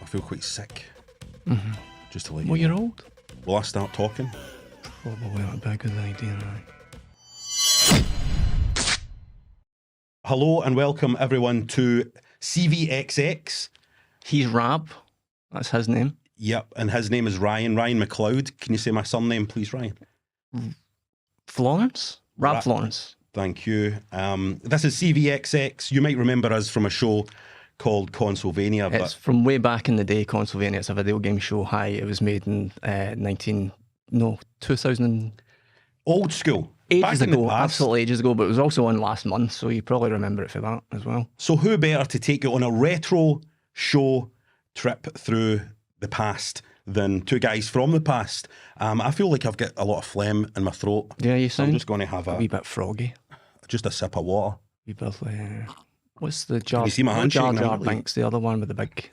feel quite sick. Just to let you Well, know. you're old. Will I start talking? Probably that'd be a good idea, right? Hello and welcome everyone to CVXX. He's Rab. That's his name. Yep, and his name is Ryan McLeod. Can you say my surname, please, Ryan? Florence? Rab Florence. Thank you. This is CVXX. You might remember us from a show called Consolvania. It's from way back in the day, Consolvania. It's a video game show. Hi, it was made in 2000. Old school. Ages back in the ago, past. absolutely ages ago, but it was also on last month, so you probably remember it for that as well. So who better to take you on a retro show trip through the past than two guys from the past? I feel like I've got a lot of phlegm in my throat. Yeah, you So I'm sound just going to have a wee bit froggy. just a sip of water. Wee bit of, what's the jar? you see my not handshake Jar now, Jar don't you? Binks, the other one with the big.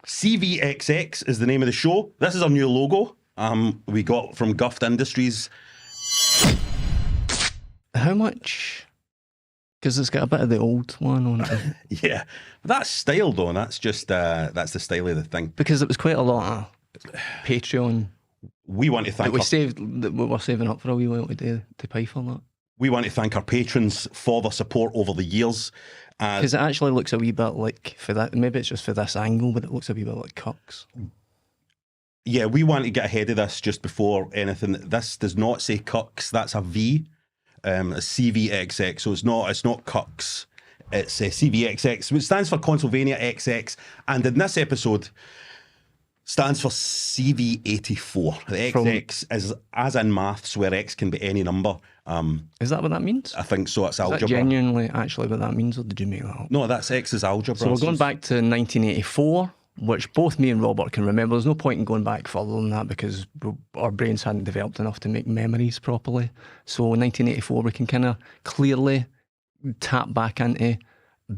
CVXX is the name of the show. This is our new logo. We got from Guft Industries. How much? Because it's got a bit of the old one on it. Yeah, that's style though. That's just that's the style of the thing. Because it was quite a lot of Patreon We want to thank that we were saving up for a wee while to pay for that. we want to thank our patrons for their support over the years. Because it actually looks a wee bit like, for that, maybe it's just for this angle, but it looks a wee bit like Cucks. Yeah, we want to get ahead of this just before anything. This does not say Cucks. That's a V. A CVXX. So it's not Cucks. It's CVXX, which stands for Consolvania XX. And in this episode, stands for CV84. The XX is as in maths, where X can be any number. Is that what that means? I think so. It's Is that algebra. genuinely actually what that means, or did you make that up? No, that's X is algebra. So we're going back to 1984, which both me and Robert can remember. There's no point in going back further than that because our brains hadn't developed enough to make memories properly. So 1984, we can kind of clearly tap back into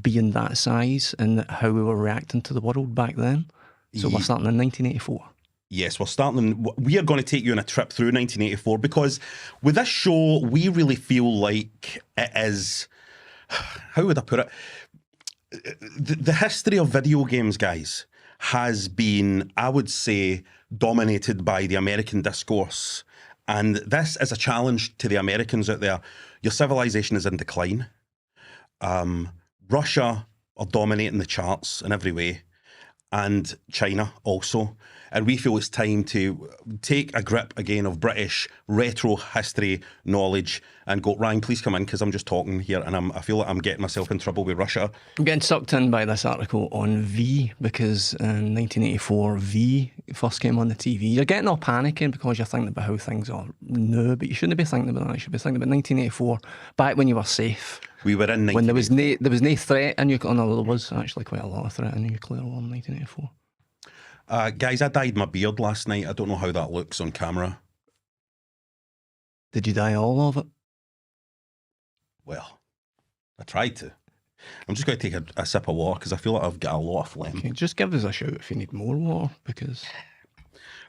being that size and how we were reacting to the world back then. So we're starting in 1984. Yes, we're starting. We are going to take you on a trip through 1984 because with this show, we really feel like it is. How would I put it? The history of video games, guys, has been, I would say, dominated by the American discourse. And this is a challenge to the Americans out there. Your civilization is in decline. Russia are dominating the charts in every way, and China also. And we feel it's time to take a grip again of British retro history knowledge and go, Ryan, please come in, because I'm just talking here and I feel like I'm getting myself in trouble with Russia. I'm getting sucked in by this article on V because in 1984 V first came on the TV. You're getting all panicking because you're thinking about how things are now, but you shouldn't be thinking about that. You should be thinking about 1984, back when you were safe. We were in when there was no threat in nuclear. No, there was actually quite a lot of threat in nuclear war in 1984. Guys, I dyed my beard last night. I don't know how that looks on camera. Did you dye all of it? Well, I tried to. I'm just going to take a sip of water because I feel like I've got a lot of phlegm. Okay, just give us a shout if you need more water, because...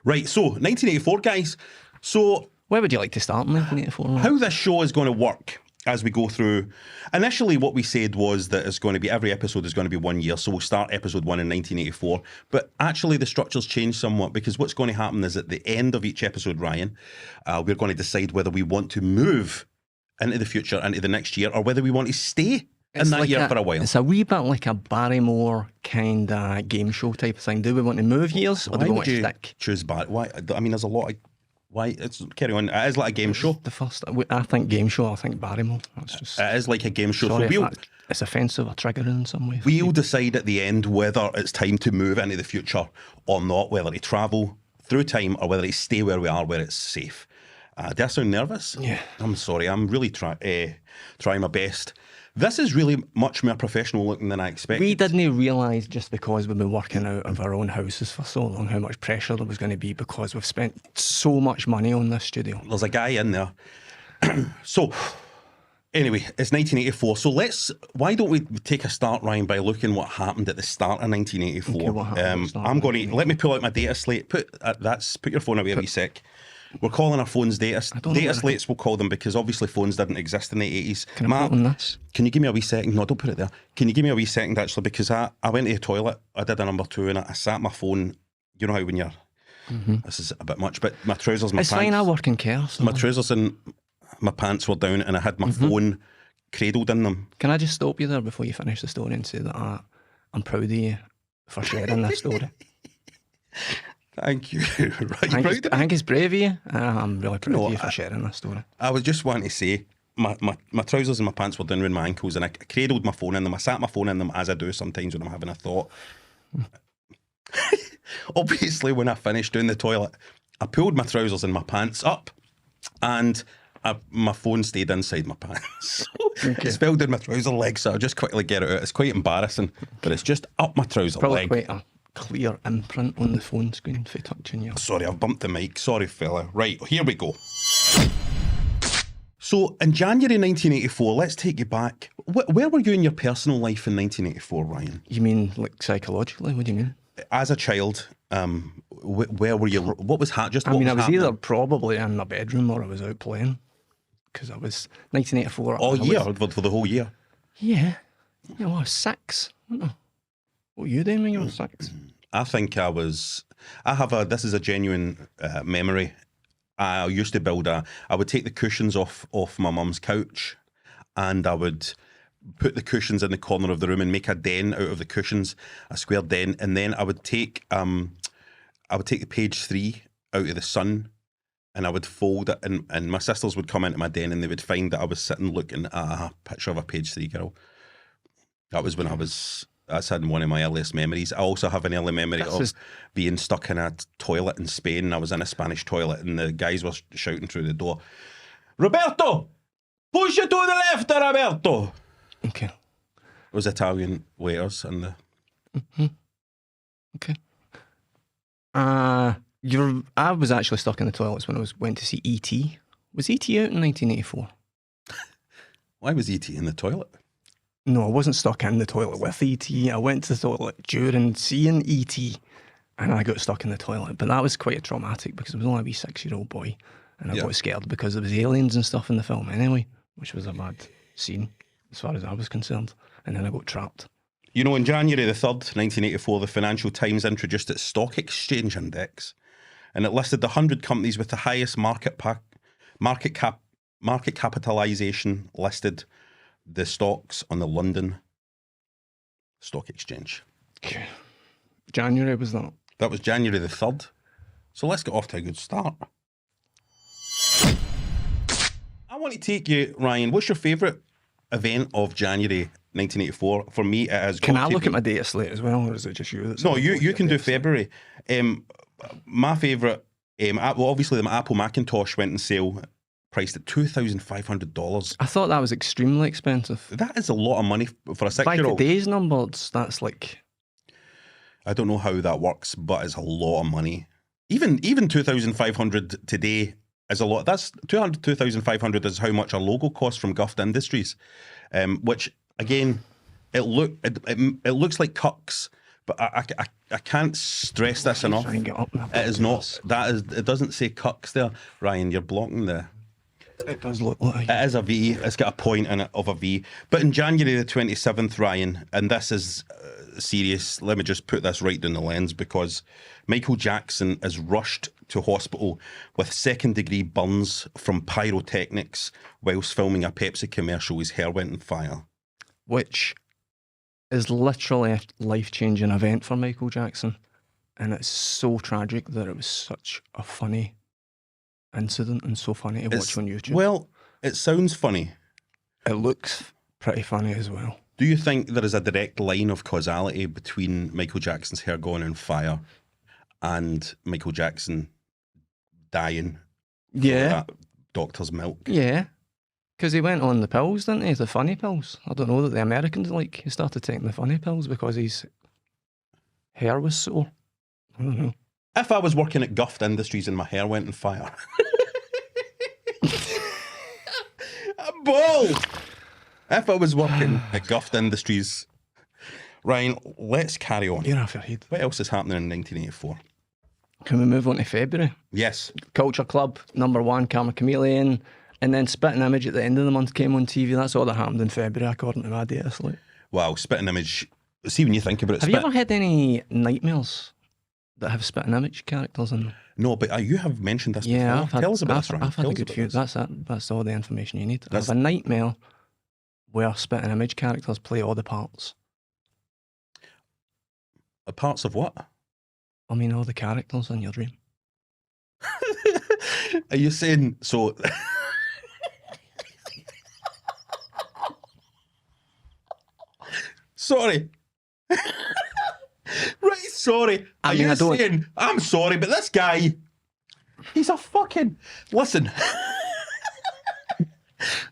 Right, so 1984, guys. So where would you like to start in 1984? How this show is going to work as we go through. Initially, what we said was that it's going to be every episode is going to be 1 year. So we'll start episode 1 in 1984. But actually, the structure's changed somewhat because what's going to happen is at the end of each episode, Ryan, we're going to decide whether we want to move into the future, into the next year, or whether we want to stay in that year for a while. It's a wee bit like a Barrymore kind of game show type of thing. Do we want to move years or do we want to stick? Choose Barry? Why? I mean, there's a lot of. Why? It's carry on. It is like a game show. The first, I think game show. I think Barrymore. That's just. It is like a game show. Sorry so if it's offensive or triggering in some way. We'll decide at the end whether it's time to move into the future or not. Whether to travel through time or whether to stay where we are, where it's safe. Do I sound nervous? Yeah. I'm sorry. I'm really trying my best. This is really much more professional looking than I expected. We didn't realise, just because we've been working out of our own houses for so long, how much pressure there was going to be because we've spent so much money on this studio. There's a guy in there. So, anyway, it's 1984. So why don't we take a start, Ryan, by looking what happened at the start of 1984. Okay, what happened at the start I'm of going to, let me pull out my data slate. Put your phone away a wee sec. We're calling our phones data don't know what slates, we'll call them, because obviously phones didn't exist in the 80s. Can I put on this? Can you give me a wee second? No, don't put it there. Can you give me a wee second, actually? Because I went to the toilet, I did a number 2, and I sat my phone. You know how when you're... This is a bit much, but my trousers, my It's pants... fine, I work in care. So. My trousers and my pants were down, and I had my phone cradled in them. Can I just stop you there before you finish the story and say that I'm proud of you for sharing this story? Thank you. Right, I think it's brave of you. I'm really proud of you for I- sharing this story. I was just wanting to say, my trousers and my pants were down around my ankles, and I cradled my phone in them. I sat my phone in them, as I do sometimes when I'm having a thought. Obviously, when I finished doing the toilet, I pulled my trousers and my pants up, and my phone stayed inside my pants. It spilled down my trouser leg, so I'll just quickly get it out. It's quite embarrassing, but it's just up my trouser Probably leg. quite a clear imprint on the phone screen for touching you. Sorry, I've bumped the mic. Sorry, fella. Right, here we go. So, in January 1984, let's take you back. Where were you in your personal life in 1984, Ryan? You mean like psychologically? What do you mean? As a child, where were you? What was happening? I was either probably in my bedroom or I was out playing. Because I was 1984. all I year, was- for the whole year. Yeah. Yeah, well, I was 6. I don't know. What were you doing when you were 6? I think I was. This is a genuine memory. I used to I would take the cushions off my mum's couch, and I would put the cushions in the corner of the room and make a den out of the cushions, a square den, and then I would take the page 3 out of the Sun, and I would fold it, and my sisters would come into my den and they would find that I was sitting looking at a picture of a page 3 girl. That was when that's had one of my earliest memories. I also have an early memory of being stuck in a toilet in Spain. I was in a Spanish toilet and the guys were shouting through the door, "Roberto, push it to the left, Roberto." Okay. It was Italian waiters and the... Okay. I was actually stuck in the toilets when I went to see E.T. Was E.T. out in 1984? Why was E.T. in the toilet? No, I wasn't stuck in the toilet with E.T. I went to the toilet during seeing E.T. and I got stuck in the toilet. But that was quite a traumatic because I was only a wee 6-year-old boy and I got scared because there was aliens and stuff in the film anyway, which was a bad scene as far as I was concerned. And then I got trapped. You know, on January the 3rd, 1984, the Financial Times introduced its stock exchange index, and it listed the 100 companies with the highest market capitalisation listed the stocks on the London Stock Exchange. Okay. January was that? That was January the 3rd. So let's get off to a good start. I want to take you, Ryan, what's your favourite event of January 1984? For me, it has. Can I look at my data slate as well, or is it just you? No, you can do February. My favourite, well, obviously the Apple Macintosh went on sale, priced at $2,500. I thought that was extremely expensive. That is a lot of money for a By 6-year-old. today's numbers, that's like... I don't know how that works, but it's a lot of money. Even 2,500 today is a lot. That's 2,500 is how much a logo costs from Guft Industries, which again, it looks like cucks, but I can't stress this enough. Try and get up now. It is not. It doesn't say cucks there, Ryan. You're blocking the. It does look like... It is a V. It's got a point in it of a V. But in January the 27th, Ryan, and this is serious. Let me just put this right down the lens, because Michael Jackson is rushed to hospital with 2nd-degree burns from pyrotechnics whilst filming a Pepsi commercial. His hair went on fire. Which is literally a life-changing event for Michael Jackson. And it's so tragic that it was such a funny incident and so funny to watch on YouTube. Well, it sounds funny. It looks pretty funny as well. Do you think there is a direct line of causality between Michael Jackson's hair going on fire and Michael Jackson dying? Yeah. That doctor's milk. Yeah. Because he went on the pills, didn't he? The funny pills. I don't know that the Americans he started taking the funny pills because his hair was sore. I don't know. If I was working at Guft Industries and my hair went on fire. I'm bald. If I was working at Guft Industries. Ryan, let's carry on. You're off your head. What else is happening in 1984? Can we move on to February? Yes. Culture Club, number 1, Karma Chameleon, and then Spitting Image at the end of the month came on TV. That's all that happened in February, according to my data slate. Wow, Spitting Image. See, when you think about it, Have you ever had any nightmares that have Spitting Image characters in them? No, but you have mentioned this Yeah, before. Tell us about this, Ryan. I've had Tell a us good about few. this. That's it. That's all the information you need. I That's- have a nightmare where Spitting Image characters play all the parts. Parts of what? I mean, all the characters in your dream. Are you saying so? Sorry. Right, sorry. I Are mean, you I don't- saying I'm sorry, but this guy, he's a fucking. Listen.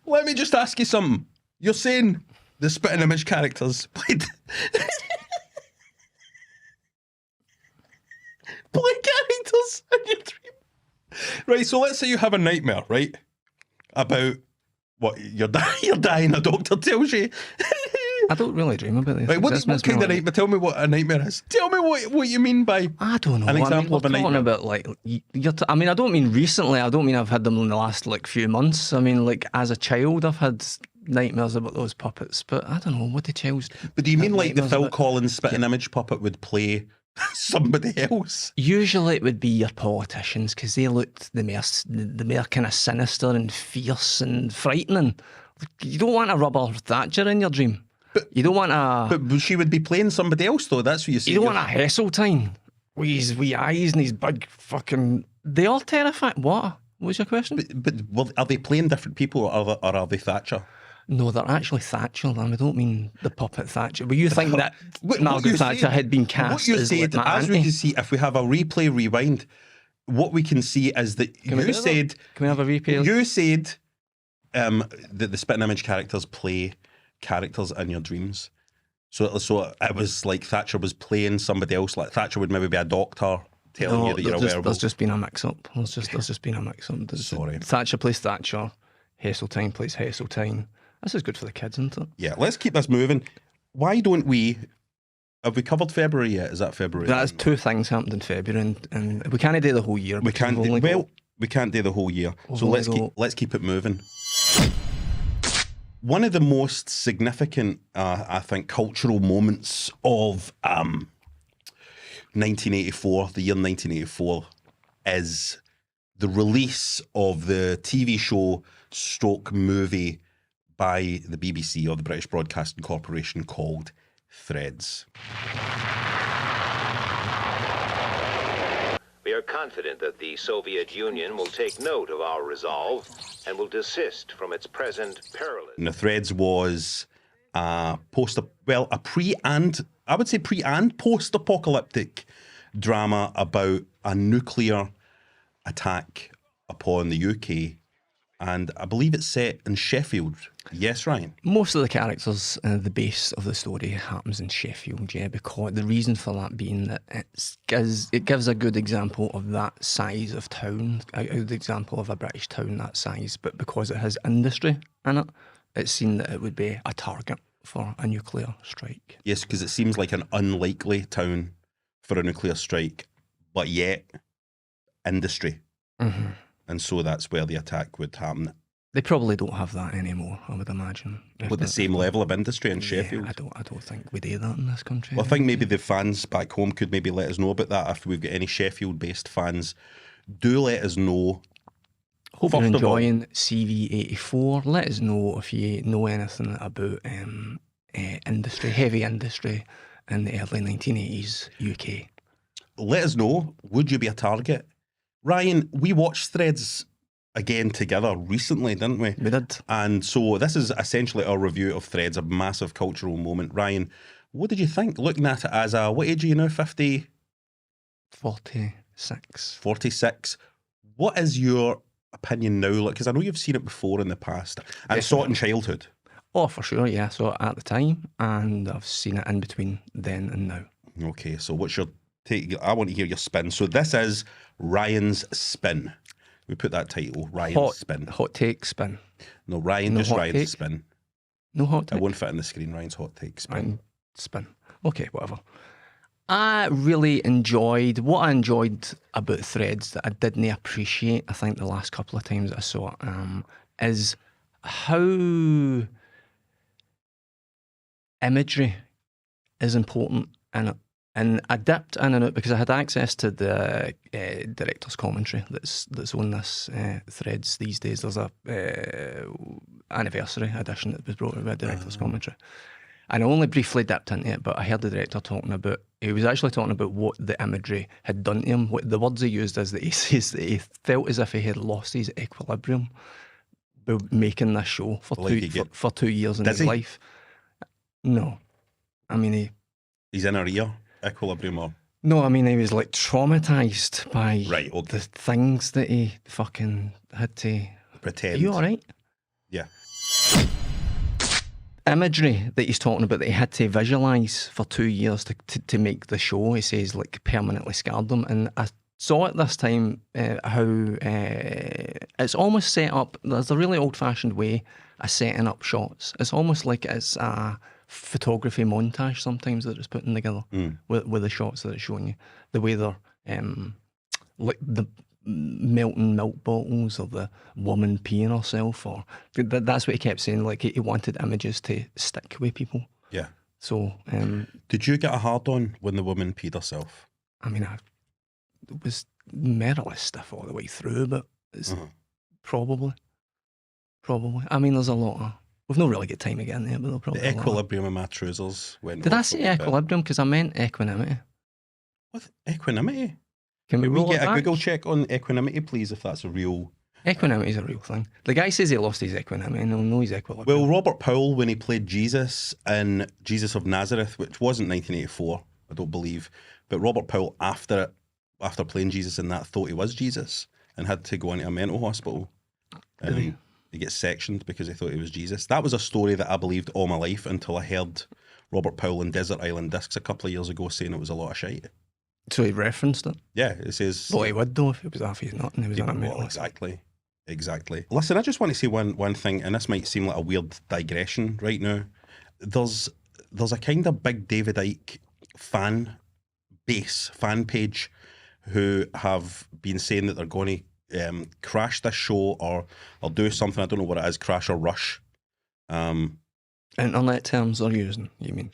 Let me just ask you something. You're saying the Spitting Image characters played play characters in your dream. Right, so let's say you have a nightmare, right? About what you're dying, a doctor tells you. I don't really dream about this. Right, what This kind makes me of like- nightmare? Tell me what a nightmare is. Tell me what you mean by I don't know. an I example mean, we're of a talking nightmare. about like I mean, I don't mean recently. I don't mean I've had them in the last like few months. I mean, like as a child, I've had nightmares about those puppets. But I don't know what the child's. But do you mean like the nightmares Phil about- Collins Spitting Image puppet would play somebody else? Usually, it would be your politicians because they looked the more kind of sinister and fierce and frightening. You don't want a rubber Thatcher in your dream. You don't want a. But she would be playing somebody else, though. That's what you say. You don't want a Heseltine with his wee eyes and his big fucking. They all terrifying. What? What was your question? But well, are they playing different people, or are they Thatcher? No, they're actually Thatcher. And I don't mean the puppet Thatcher. But you think that What Margaret you Thatcher said- had been What cast you as said, like my as we auntie? can see, if we have a replay rewind, what we can see is that Can we you do that? said Can we have a replay? you said that the Spitting Image characters play characters in your dreams. So it was like Thatcher was playing somebody else. Like Thatcher would maybe be a doctor telling you that you're a werewolf. There's just been a mix-up. There's just been a mix-up. Sorry. Thatcher plays Thatcher. Heseltine plays Heseltine. This is good for the kids, isn't it? Yeah, let's keep this moving. Why don't we? Have we covered February yet? Is that February? That's two things happened in February, and we can't do the whole year. We because can't. we've only got- We can't do the whole year. We've So only let's got- keep it moving. One of the most significant, I think, cultural moments of 1984, the year 1984, is the release of the TV show stroke movie by the BBC, or the British Broadcasting Corporation, called Threads. We are confident that the Soviet Union will take note of our resolve and will desist from its present perilous. And the Threads was a pre and post-apocalyptic drama about a nuclear attack upon the UK, and I believe it's set in Sheffield. Yes, Ryan. Most of the characters, the base of the story happens in Sheffield, yeah, because the reason for that being that it gives a good example of that size of town, a good example of a British town that size, but because it has industry in it, it's seen that it would be a target for a nuclear strike. Yes, because it seems like an unlikely town for a nuclear strike, but yet industry, and so that's where the attack would happen. They probably don't have that anymore, I would imagine. With the same level of industry in Sheffield. Yeah, I don't think we do that in this country. Well, I think maybe the fans back home could maybe let us know about that. If we've got any Sheffield-based fans, do let us know. Hope you're First of all- enjoying CV84. Let us know if you know anything about industry, heavy industry in the early 1980s UK. Let us know. Would you be a target? Ryan, we watched Threads again together recently, didn't we? We did. And so this is essentially our review of Threads, a massive cultural moment. Ryan, what did you think? Looking at it as a, what age are you now? 50? 46. 46. What is your opinion now? Like, because I know you've seen it before in the past and saw it in childhood. Oh, for sure, yeah. So at the time, and I've seen it in between then and now. Okay, so what's your take? I want to hear your spin. So this is Ryan's spin. We put that title, Ryan's spin. Hot take spin. No, Ryan, No just hot Ryan's take? spin. No hot It take. won't fit in the screen. Ryan's hot take spin. Ryan spin. Okay, whatever. I really enjoyed what I enjoyed about Threads that I didn't appreciate. I think the last couple of times I saw it is how imagery is important in it. And I dipped in and out because I had access to the director's commentary that's on this Threads these days. There's a anniversary edition that was brought out by director's commentary. And I only briefly dipped into it, but I heard the director talking about, he was actually talking about what the imagery had done to him. What the words he used is that he says that he felt as if he had lost his equilibrium by making this show for, for 2 years in his life. No. I mean, he's in a ear, equilibrium or... No, I mean, he was like traumatised by okay. the things that he fucking had to... Pretend. Are you all right? Yeah. Imagery that he's talking about that he had to visualise for 2 years to make the show, he says, like, permanently scarred him. And I saw it this time, how it's almost set up, there's a really old-fashioned way of setting up shots. It's almost like it's a photography montage sometimes that it's putting together with the shots that it's showing you. The way they're, like the melting milk bottles or the woman peeing herself, or that's what he kept saying, like he wanted images to stick with people. Yeah. So did you get a hard on when the woman peed herself? I mean, it was merrily stiff all the way through, but it's probably I mean, there's a lot of, we've not really got time again there, but there'll probably the equilibrium of my trousers went. Did I say equilibrium? Because I meant equanimity. What? Equanimity? Can we get a Google check on equanimity, please, if that's a real... Equanimity is a real thing. The guy says he lost his equanimity, and he'll know his equilibrium. Well, Robert Powell, when he played Jesus in Jesus of Nazareth, which wasn't 1984, I don't believe, but Robert Powell, after playing Jesus in that, thought he was Jesus and had to go into a mental hospital. And he gets sectioned because he thought he was Jesus. That was a story that I believed all my life until I heard Robert Powell in Desert Island Discs a couple of years ago saying it was a lot of shite. So he referenced it? Yeah, it says... Well, he would though if it was off his nut and he was on a mental. Exactly. Listen, I just want to say one thing, and this might seem like a weird digression right now. There's a kind of big David Icke fan page who have been saying that they're going to crash this show or do something, I don't know what it is, crash or rush. Internet terms they're using, you mean?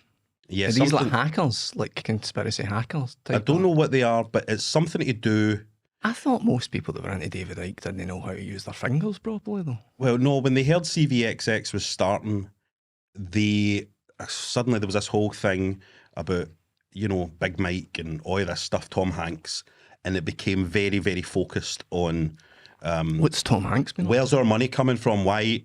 Yeah, are these like hackers, like conspiracy hackers? I don't know what they are, but it's something to do. I thought most people that were into David Icke didn't know how to use their fingers properly, though. Well, no, when they heard CVXX was starting, suddenly there was this whole thing about, you know, Big Mike and all this stuff, Tom Hanks, and it became very, very focused on... What's Tom Hanks been? Where's our money coming from? Why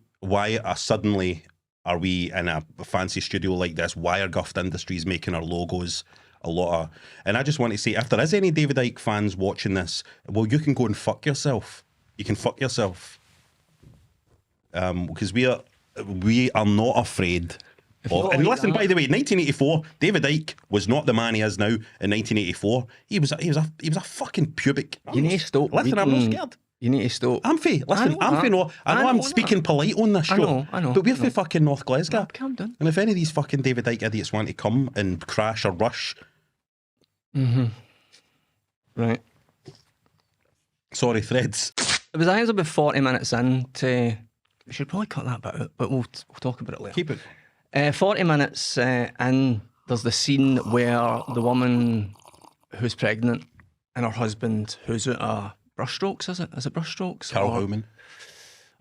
suddenly... Are we in a fancy studio like this? Why are Guffed Industries making our logos? And I just want to say, if there is any David Icke fans watching this, well, you can go and fuck yourself. You can fuck yourself. Because we are not afraid of... And listen, by the way, 1984, David Icke was not the man he is now in 1984. He was a fucking pubic. You need to stop. Listen, I'm not scared. You need to stop. I know I'm speaking polite on this show. I know. But we're from fucking North Glasgow. Calm down. And if any of these fucking David Icke idiots want to come and crash or rush... Right. Sorry, Threads. It was, I think it was about 40 minutes in to... We should probably cut that bit out, but we'll talk about it later. Keep it. 40 minutes in, there's the scene where the woman who's pregnant and her husband, who's at Brushstrokes, is it? Is it Brushstrokes? Carl Howman.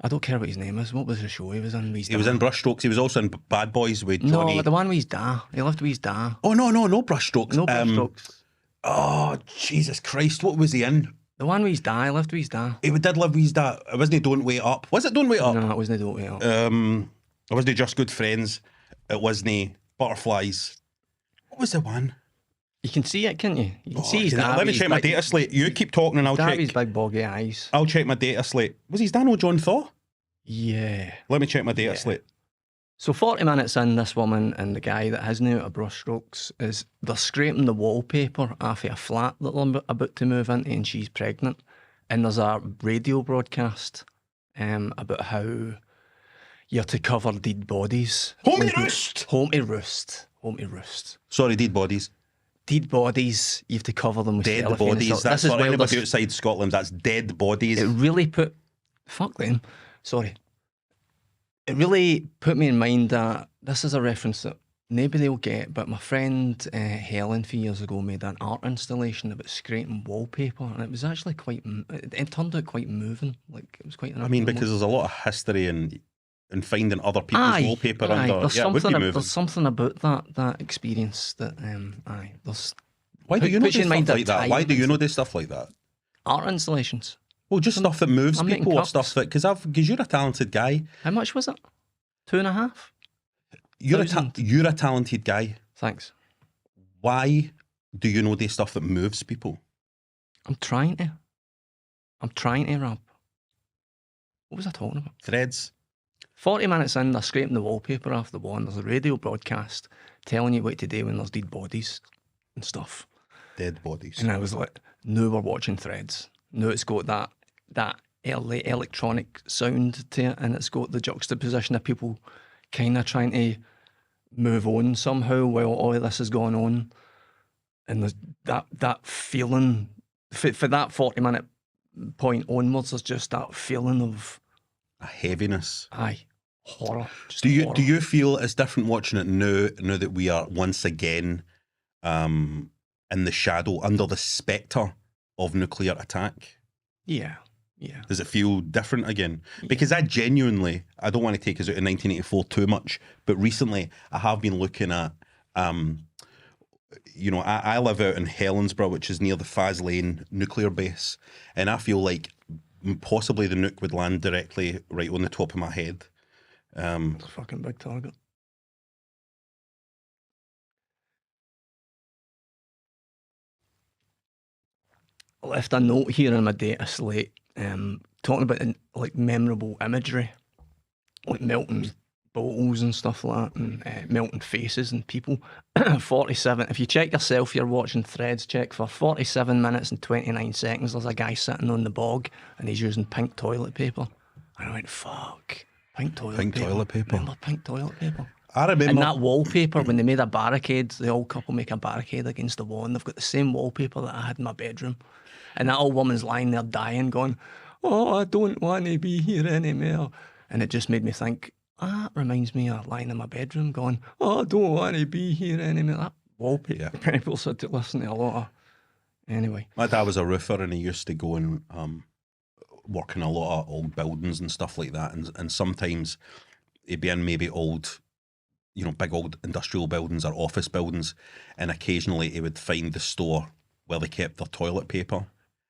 I don't care what his name is. What was the show he was in? He was in Brushstrokes. He was also in Bad Boys with Johnny. No, the one with his dad. He lived with his dad. Oh, no Brushstrokes. No Brushstrokes. Oh, Jesus Christ. What was he in? The one with his dad. He lived with his dad. He did live with his dad. Wasn't he Don't Wait Up? Was it Don't Wait Up? No, it wasn't Don't Wait Up. It wasn't Just Good Friends. It wasn't Butterflies. What was the one? You can see it, can't you? You can see his dad. Let me check my data slate. You keep talking and I'll check. His big boggy eyes. I'll check my data slate. Was his Daniel John Thaw? Yeah. Let me check my data slate. So 40 minutes in, this woman and the guy that has now at Brushstrokes they're scraping the wallpaper off of a flat that they're about to move into, and she's pregnant. And there's a radio broadcast about how you're to cover dead bodies. Home to roost! Home to roost. Home to roost. Sorry, dead bodies. Dead bodies, you have to cover them with Dead cellophane and bodies. stuff. That's This is for where anybody this- outside Scotland. That's dead bodies. it really put fuck them. Sorry. It really put me in mind that this is a reference that nobody will get, but my friend Helen a few years ago made an art installation about scraping wallpaper, and it was actually quite. It turned out quite moving. Like it was quite. I mean, because there's a lot of history and finding other people's wallpaper under. There's Yeah, it would be something. moving. There's something about that experience that. There's Why do you know puts you do in mind stuff of like that? time Why do and you know do stuff like that? art installations. Well, just stuff that moves I'm making people or cups. stuff that because you're a talented guy. How much was it? 2.5. You're Thousand. you're a talented guy. Thanks. Why do you know the stuff that moves people? I'm trying to, Rob. What was I talking about? Threads. 40 minutes in, they're scraping the wallpaper off the wall, and there's a radio broadcast telling you what to do when there's dead bodies and stuff. Dead bodies. And I was like, no, we're watching Threads. No, it's got that electronic sound to it, and it's got the juxtaposition of people kind of trying to move on somehow while all of this is going on. And there's that feeling, for that 40-minute point onwards, there's just that feeling of, A heaviness. horror. Just Do horror. you feel it's different watching it now that we are once again in the shadow, under the spectre of nuclear attack? Yeah. Does it feel different again? Because I don't want to take us out in 1984 too much, but recently I have been looking at, I live out in Helensburgh, which is near the Faslane nuclear base, and I feel like possibly the nuke would land directly right on the top of my head. It's a fucking big target. I left a note here in my data slate, talking about like memorable imagery, like melting bottles and stuff like that, and melting faces and people. 47. If you check yourself, you're watching Threads. Check for 47 minutes and 29 seconds. There's a guy sitting on the bog, and he's using pink toilet paper. And I went, fuck, pink toilet Pink paper. toilet paper. Remember pink toilet paper? I remember. And that wallpaper, when they made a barricade, the old couple make a barricade against the wall, and they've got the same wallpaper that I had in my bedroom. And that old woman's lying there dying, going, oh, I don't want to be here anymore. And it just made me think, that reminds me of lying in my bedroom going, oh, I don't want to be here anymore. That wallpaper, Yeah. people said to listen to a lot of. Anyway. My dad was a roofer, and he used to go and work in a lot of old buildings and stuff like that. And sometimes he'd be in maybe old, big old industrial buildings or office buildings, and occasionally he would find the store where they kept their toilet paper,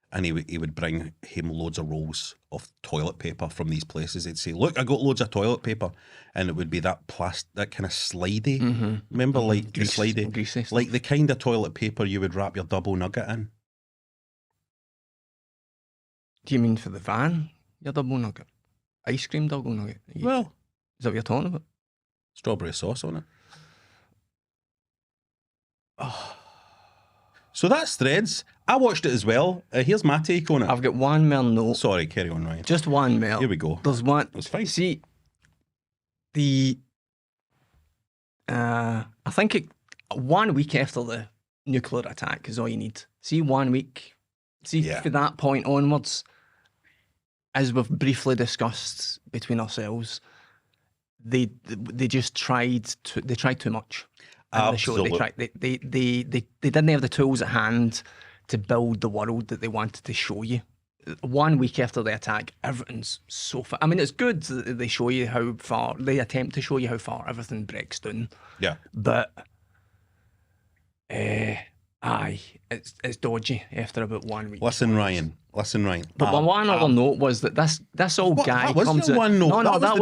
and he would bring him loads of rolls of toilet paper from these places. He'd say, "Look, I got loads of toilet paper," and it would be that that kind of slidey. Remember, like the slidey, Greasy stuff. like the kind of toilet paper you would wrap your double nugget in. Do you mean for the van? Your double nugget? Ice cream double nugget? Well, Is that what you're talking about? strawberry sauce on it. So that's Threads. I watched it as well. Here's my take on it. I've got one more note. Sorry, carry on, Ryan. Just one more. Here we go. There's one. That's fine. See, I think 1 week after the nuclear attack is all you need. See, 1 week. See, Yeah. from that point onwards, as we've briefly discussed between ourselves, they just tried too much. And the show, Absolutely. they didn't have the tools at hand to build the world that they wanted to show you. 1 week after the attack, everything's so far. I mean, it's good that they show you how far, they attempt to show you how far everything breaks down. Yeah. But, it's dodgy after about 1 week. Listen, Ryan. But one other note was that this old guy that was comes your in. one note. No, That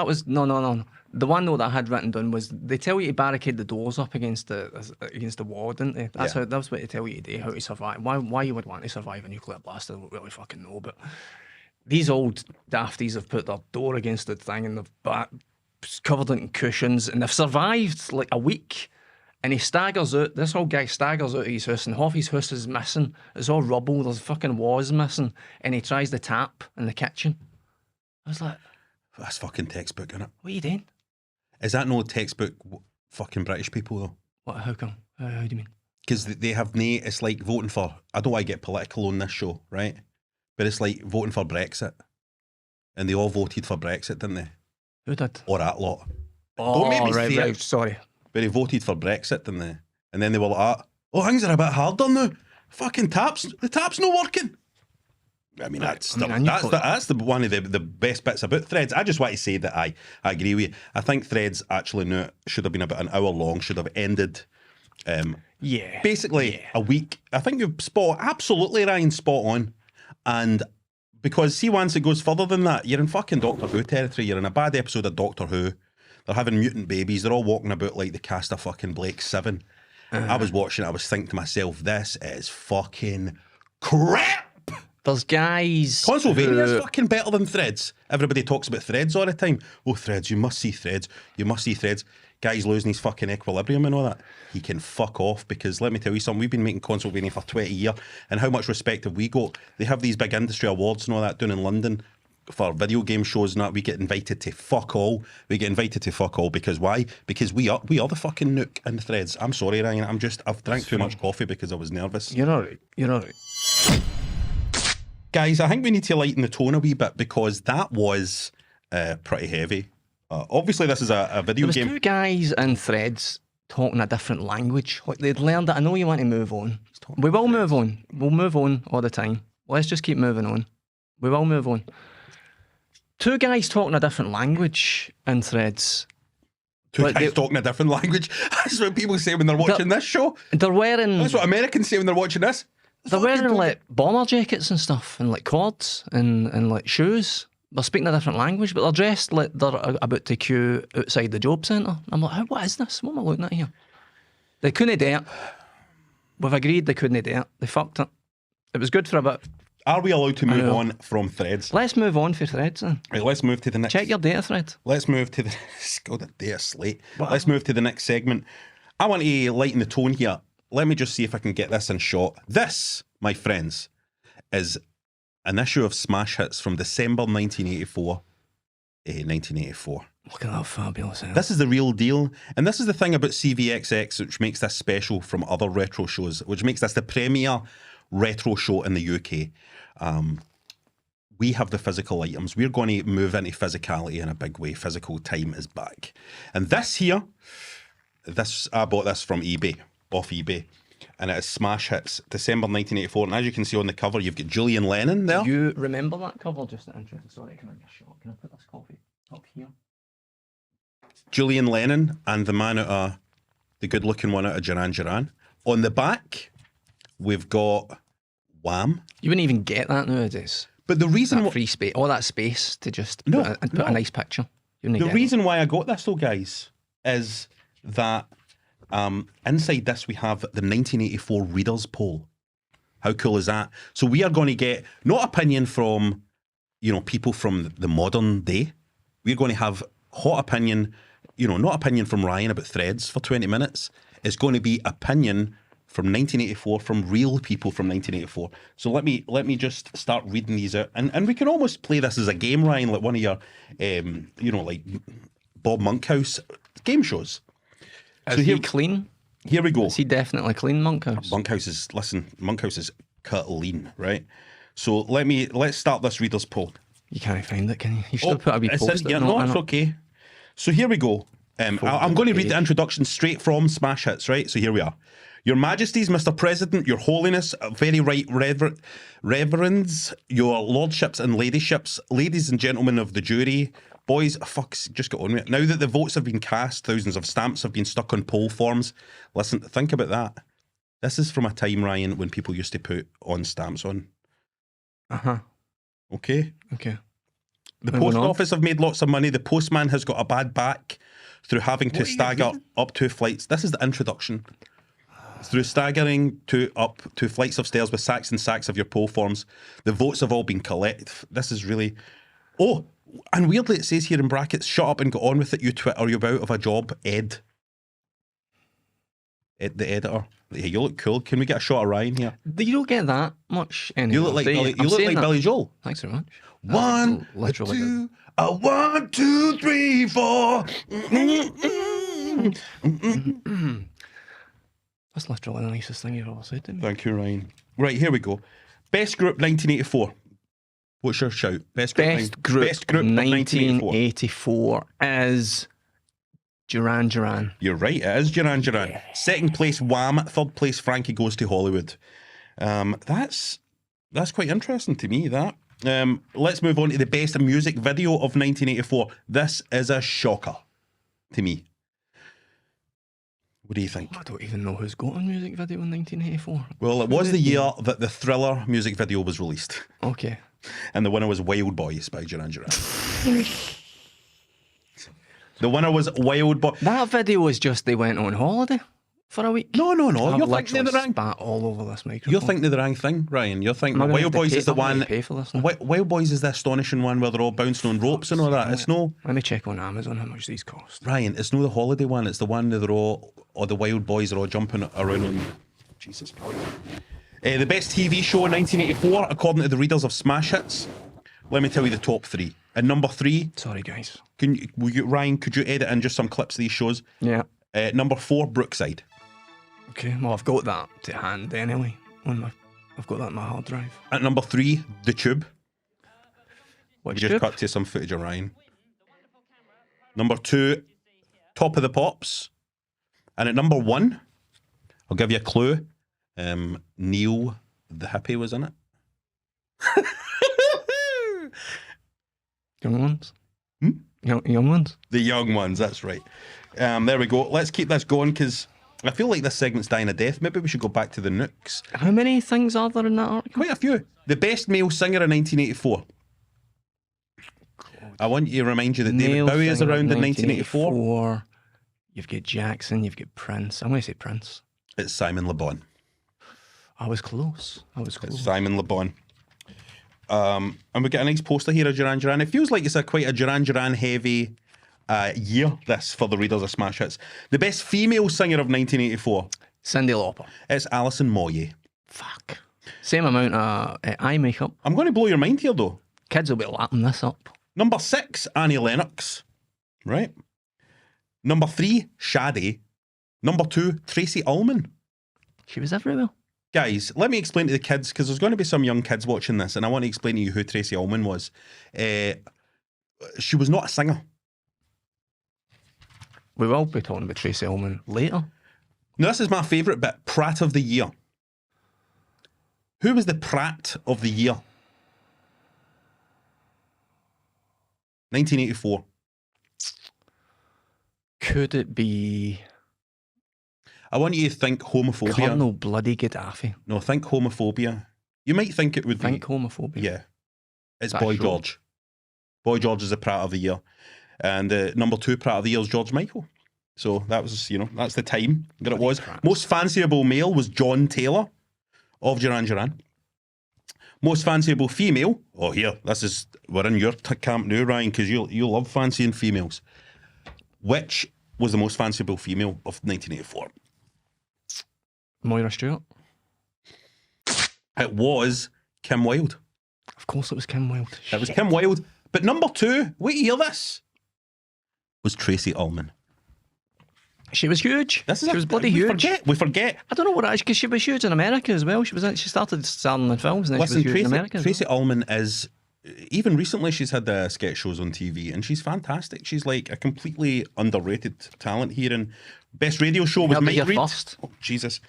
was the note. no. The one note that I had written down was they tell you to barricade the doors up against the wall, didn't they? That's Yeah. that's what they tell you to do, how to survive. Why you would want to survive a nuclear blast, I don't really fucking know. But these old dafties have put their door against the thing and they've covered it in cushions, and they've survived like a week. And he staggers out, this old guy staggers out of his house, and half his house is missing. It's all rubble, there's fucking walls missing. And he tries the tap in the kitchen. I was like, That's fucking textbook, innit? what are you doing? Is that no textbook fucking British people, though? What, how come? How do you mean? because they have it's like voting for, I don't want to get political on this show, right? But it's like voting for Brexit. And they all voted for Brexit, didn't they? Who did? Or that lot. Oh, Don't make me right, say right. it. Sorry. But they voted for Brexit, didn't they? And then they were like, oh, things are a bit harder now. Fucking the tap's not working. I mean, that's the one of the best bits about Threads. I just want to say that I agree with you. I think Threads actually should have been about an hour long, should have ended basically a week. I think you've absolutely, Ryan, spot on. And because see, once it goes further than that, you're in fucking Doctor Who territory. You're in a bad episode of Doctor Who. They're having mutant babies. They're all walking about like the cast of fucking Blake 7. I was watching it, I was thinking to myself, this is fucking crap. There's guys. Transylvania's fucking better than Threads. Everybody talks about Threads all the time. Oh, Threads, you must see Threads. You must see Threads. Guy's losing his fucking equilibrium and all that. He can fuck off, because let me tell you something, we've been making Transylvania for 20 years, and how much respect have we got? They have these big industry awards and all that down in London for video game shows and that. We get invited to fuck all. We get invited to fuck all because why? Because we are the fucking nook in Threads. I'm sorry, Ryan. I've drank too much coffee because I was nervous. You're alright. You're alright. Guys, I think we need to lighten the tone a wee bit, because that was pretty heavy. Obviously, this is a video There was game. two guys in Threads talking a different language. Like they'd learned it. I know you want to move on. We will move on. We'll move on all the time. Let's just keep moving on. We will move on. Two guys talking a different language in Threads. Two guys talking a different language. That's what people say when they're watching this show. They're wearing. That's what Americans say when they're watching this. They're wearing like bomber jackets and stuff, and like cords and like shoes. They're speaking a different language, but they're dressed like they're about to queue outside the job centre. I'm like, what is this? What am I looking at here? They couldn't do it. We've agreed they couldn't do it. They fucked it. It was good for a bit. Are we allowed to move on from Threads? Let's move on for Threads then. Right, let's move to the next. Check your data thread. Let's move to the. God, the data slate. Let's move to the next segment. I want to lighten the tone here. Let me just see if I can get this in shot. This, my friends, is an issue of Smash Hits from December 1984. 1984. Look at that fabulous house. This is the real deal. And this is the thing about CVXX, which makes this special from other retro shows, which makes this the premier retro show in the UK. We have the physical items. We're going to move into physicality in a big way. Physical time is back. And this here, I bought this from eBay, off eBay. And it is Smash Hits, December 1984. And as you can see on the cover, you've got Julian Lennon there. Do you remember that cover? Just interesting. Sorry, can I get a shot? Can I put this coffee up here? Julian Lennon and the man the good-looking one out of Duran Duran. On the back, we've got Wham. You wouldn't even get that nowadays. But the reason That free space, all that space to just put a nice picture. The reason why I got this though, guys, is that inside this we have the 1984 Readers Poll. How cool is that? So we are going to get not opinion from, people from the modern day. We're going to have hot opinion, not opinion from Ryan about Threads for 20 minutes. It's going to be opinion from 1984 from real people from 1984. So let me just start reading these out, and we can almost play this as a game, Ryan, like one of your, like Bob Monkhouse game shows. Is he clean? Here we go. Is he definitely clean, Monkhouse? Monkhouse is cut lean, right? So let's start this reader's poll. You can't find it, can you? You should put a wee post. No, it's okay. So here we go. I'm going to read the introduction straight from Smash Hits, right? So here we are. Your Majesties, Mr. President, Your Holiness, very right reverends, Your Lordships and Ladyships, ladies and gentlemen of the jury, boys, just get on with it. Now that the votes have been cast, thousands of stamps have been stuck on poll forms. Listen, think about that. This is from a time, Ryan, when people used to put on stamps on. Uh-huh. Okay? Okay. The post office have made lots of money. The postman has got a bad back through having to stagger up 2 flights. This is the introduction. Through staggering up 2 flights of stairs with sacks and sacks of your poll forms, the votes have all been collected. This is really... Oh, and weirdly it says here in brackets, shut up and get on with it, you twit, or you're out of a job, Ed, the editor. Hey, you look cool. Can we get a shot of Ryan here? You don't get that much anymore. You look like Billy Joel. Thanks very much. One, two, 1, 2, 3, 4. That's literally the nicest thing you've ever said to me. Thank you, Ryan. Right, here we go. Best group 1984. What's your shout? Best group of 1984. 1984 is Duran Duran. You're right, it is Duran Duran. Yeah. Second place, Wham. Third place, Frankie Goes to Hollywood. That's quite interesting to me, that. Let's move on to the best music video of 1984. This is a shocker to me. What do you think? I don't even know who's got a music video in 1984. Well, it was the year that the Thriller music video was released. Okay. And the winner was Wild Boys by Duran Duran. The winner was Wild Boy. That video was just they went on holiday for a week. No. I've You're thinking of literally the wrong. spat all over this microphone. You're thinking of the wrong thing, Ryan. You're thinking I'm gonna Wild have to Boys pay- is the I'm gonna one. pay for this now. Wild Boys is the astonishing one where they're all bouncing on ropes and all that. It's no Let me check on Amazon how much these cost. Ryan. It's no the holiday one. It's the one that they're all, or the Wild Boys are all jumping around on. Jesus Christ. The best TV show in 1984, according to the readers of Smash Hits. Let me tell you the top three. At number 3, Sorry, guys. Ryan, could you edit in just some clips of these shows? Yeah. Number 4, Brookside. Okay. Well, I've got that to hand anyway. I've got that in my hard drive. At number 3, The Tube. Which We just tube? cut to some footage of Ryan. Number 2, Top of the Pops. And at number 1, I'll give you a clue. Neil the Hippie was in it. Young ones. Young ones. The young ones, that's right. There we go. Let's keep this going because I feel like this segment's dying a death. Maybe we should go back to the Nooks. How many things are there in that article? Quite a few. The best male singer in 1984. I want you to remind you that David Male Bowie is singer around in 1984. 1984. You've got Jackson, you've got Prince. I'm going to say Prince. It's Simon Le Bon. I was close. It's Simon Le Bon. And we get a nice poster here of Duran Duran. It feels like it's quite a Duran Duran heavy year, this, for the readers of Smash Hits. The best female singer of 1984. Cyndi Lauper. It's Alison Moyet. Fuck. Same amount of eye makeup. I'm going to blow your mind here, though. Kids will be lapping this up. Number 6, Annie Lennox. Right. Number 3, Shadi. Number 2, Tracy Ullman. She was everywhere. Guys, let me explain to the kids, because there's going to be some young kids watching this, and I want to explain to you who Tracy Ullman was. She was not a singer. We will be talking about Tracy Ullman later. Now, this is my favourite bit, Prat of the Year. Who was the Prat of the Year? 1984. Could it be I want you to think homophobia. Colonel Bloody Gaddafi? No, think homophobia. You might think it would Think be. homophobia. Yeah. It's That Boy show. George. Boy George is the Prat of the Year. And number 2 Prat of the Year is George Michael. So that was, that's the time that it was. Prats. Most fanciable male was John Taylor of Duran Duran. Most fanciable female. Oh, here, we're in your camp now, Ryan, because you love fancying females. Which was the most fanciable female of 1984? Moira Stewart. It was Kim Wilde. Of course it was Kim Wilde. It was Kim Wilde. But number 2, wait to hear this, was Tracy Ullman. She was huge. She was bloody huge. We forget. I don't know what it is, because she was huge in America as well. She started starring in films and then Listen, she was huge in America. as well. Tracy Ullman is, even recently she's had sketch shows on TV and she's fantastic. She's like a completely underrated talent here. And best radio show was Heard it Mike here Reid. first. Oh, Jesus.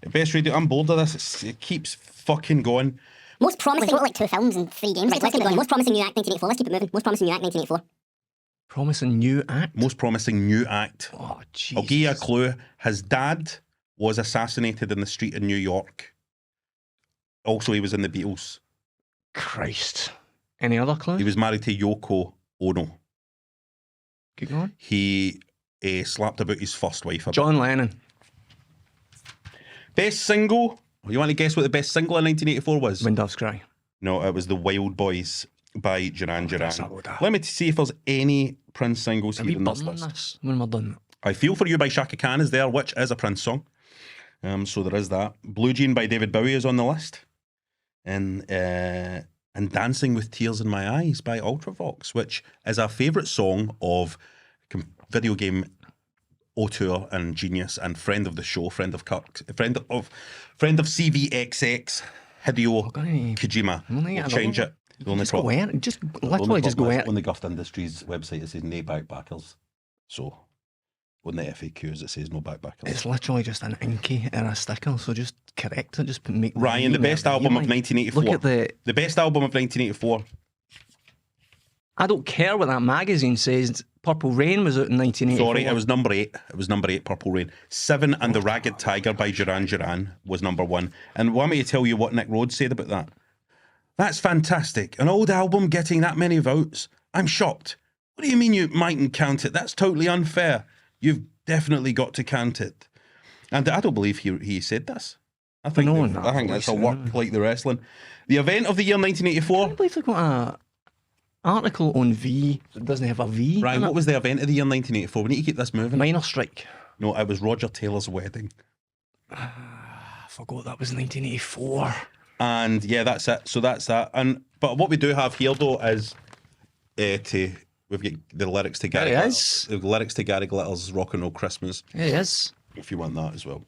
Best radio, I'm bored of this. It keeps fucking going. Most promising. We've got like 2 films and 3 games. Right, let's keep it going. Most promising new act 1984. Let's keep it moving. Most promising new act 1984. Promising new act. Most promising new act. Oh, jeez. I'll give you a clue. His dad was assassinated in the street in New York. Also, he was in the Beatles. Christ. Any other clues? He was married to Yoko Ono. Keep going. He slapped about his first wife. a bit. John Lennon. Best single. You want to guess what the best single in 1984 was? When Doves Cry. No, it was The Wild Boys by Duran Duran. that's not what that- Let me see if there's any Prince singles Are here we in this burning list. this when we're done? I Feel For You by Shaka Khan is there, which is a Prince song. So there is that. Blue Jean by David Bowie is on the list. And Dancing with Tears in My Eyes by Ultravox, which is our favourite song of video game auteur and genius and friend of the show, friend of Kirk, friend of CVXX, Hideo gonna- Kojima. I'm only We'll getting change another it. The only Just go problem- in. Just literally just go in. on the Guft Industries website, it says no backbackers. So on the FAQs, it says no backbackers. It's literally just an inky and a sticker, so just correct it. Just make Ryan, the best album of 1984. Look at the best album of 1984. I don't care what that magazine says. Purple Rain was out in 1984. Sorry, it was number 8. It was number 8, Purple Rain. 7 and the Ragged Tiger by Duran Duran was number 1. And want me to tell you what Nick Rhodes said about that? That's fantastic. An old album getting that many votes? I'm shocked. What do you mean you mightn't count it? That's totally unfair. You've definitely got to count it. And I don't believe he said this. I think No, I think that's a work like the wrestling. The event of the year I 1984. can't believe they've got a article on V that doesn't have a V. Ryan, in what it. was the event of the year 1984? We need to keep this moving. Minor Strike? No, it was Roger Taylor's wedding. I forgot that was 1984. And yeah, that's it. So that's that. And but what we do have here though is we've got the lyrics to Gary. There it is. The lyrics to Gary Glitter's "Rock and Roll Christmas." It is. If you want that as well.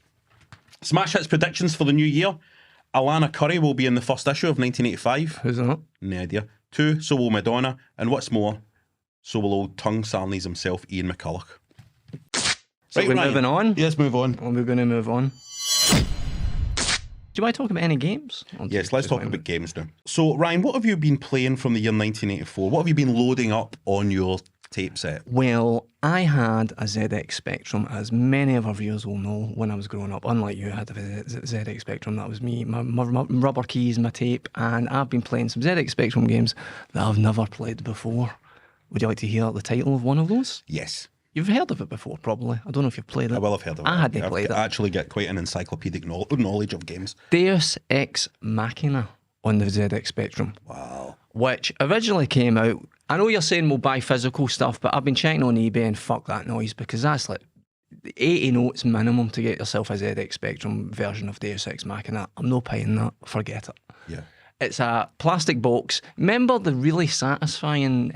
Smash hits predictions for the new year. Alana Curry will be in the first issue of 1985. Who's that? No idea. 2, so will Madonna, and what's more, so will old tongue Sarnies himself, Ian McCulloch. So we're Ryan. moving on. Yes, move on. Well, we're going to move on. Do you want to talk about any games? Yes, let's talk about games now. So, Ryan, what have you been playing from the year 1984? What have you been loading up on your tape set? Well, I had a ZX Spectrum, as many of our viewers will know, when I was growing up. Unlike you, I had a ZX Spectrum. That was me, my rubber keys, my tape, and I've been playing some ZX Spectrum games that I've never played before. Would you like to hear the title of one of those? Yes. You've heard of it before, probably. I don't know if you've played it. I will have heard of it. I hadn't played it. I actually get quite an encyclopedic knowledge of games. Deus Ex Machina on the ZX Spectrum. Wow. Which originally came out. I know you're saying we'll buy physical stuff, but I've been checking on eBay and fuck that noise, because that's like 80 notes minimum to get yourself a ZX Spectrum version of Deus Ex Machina. I'm not paying that. Forget it. Yeah. It's a plastic box. Remember the really satisfying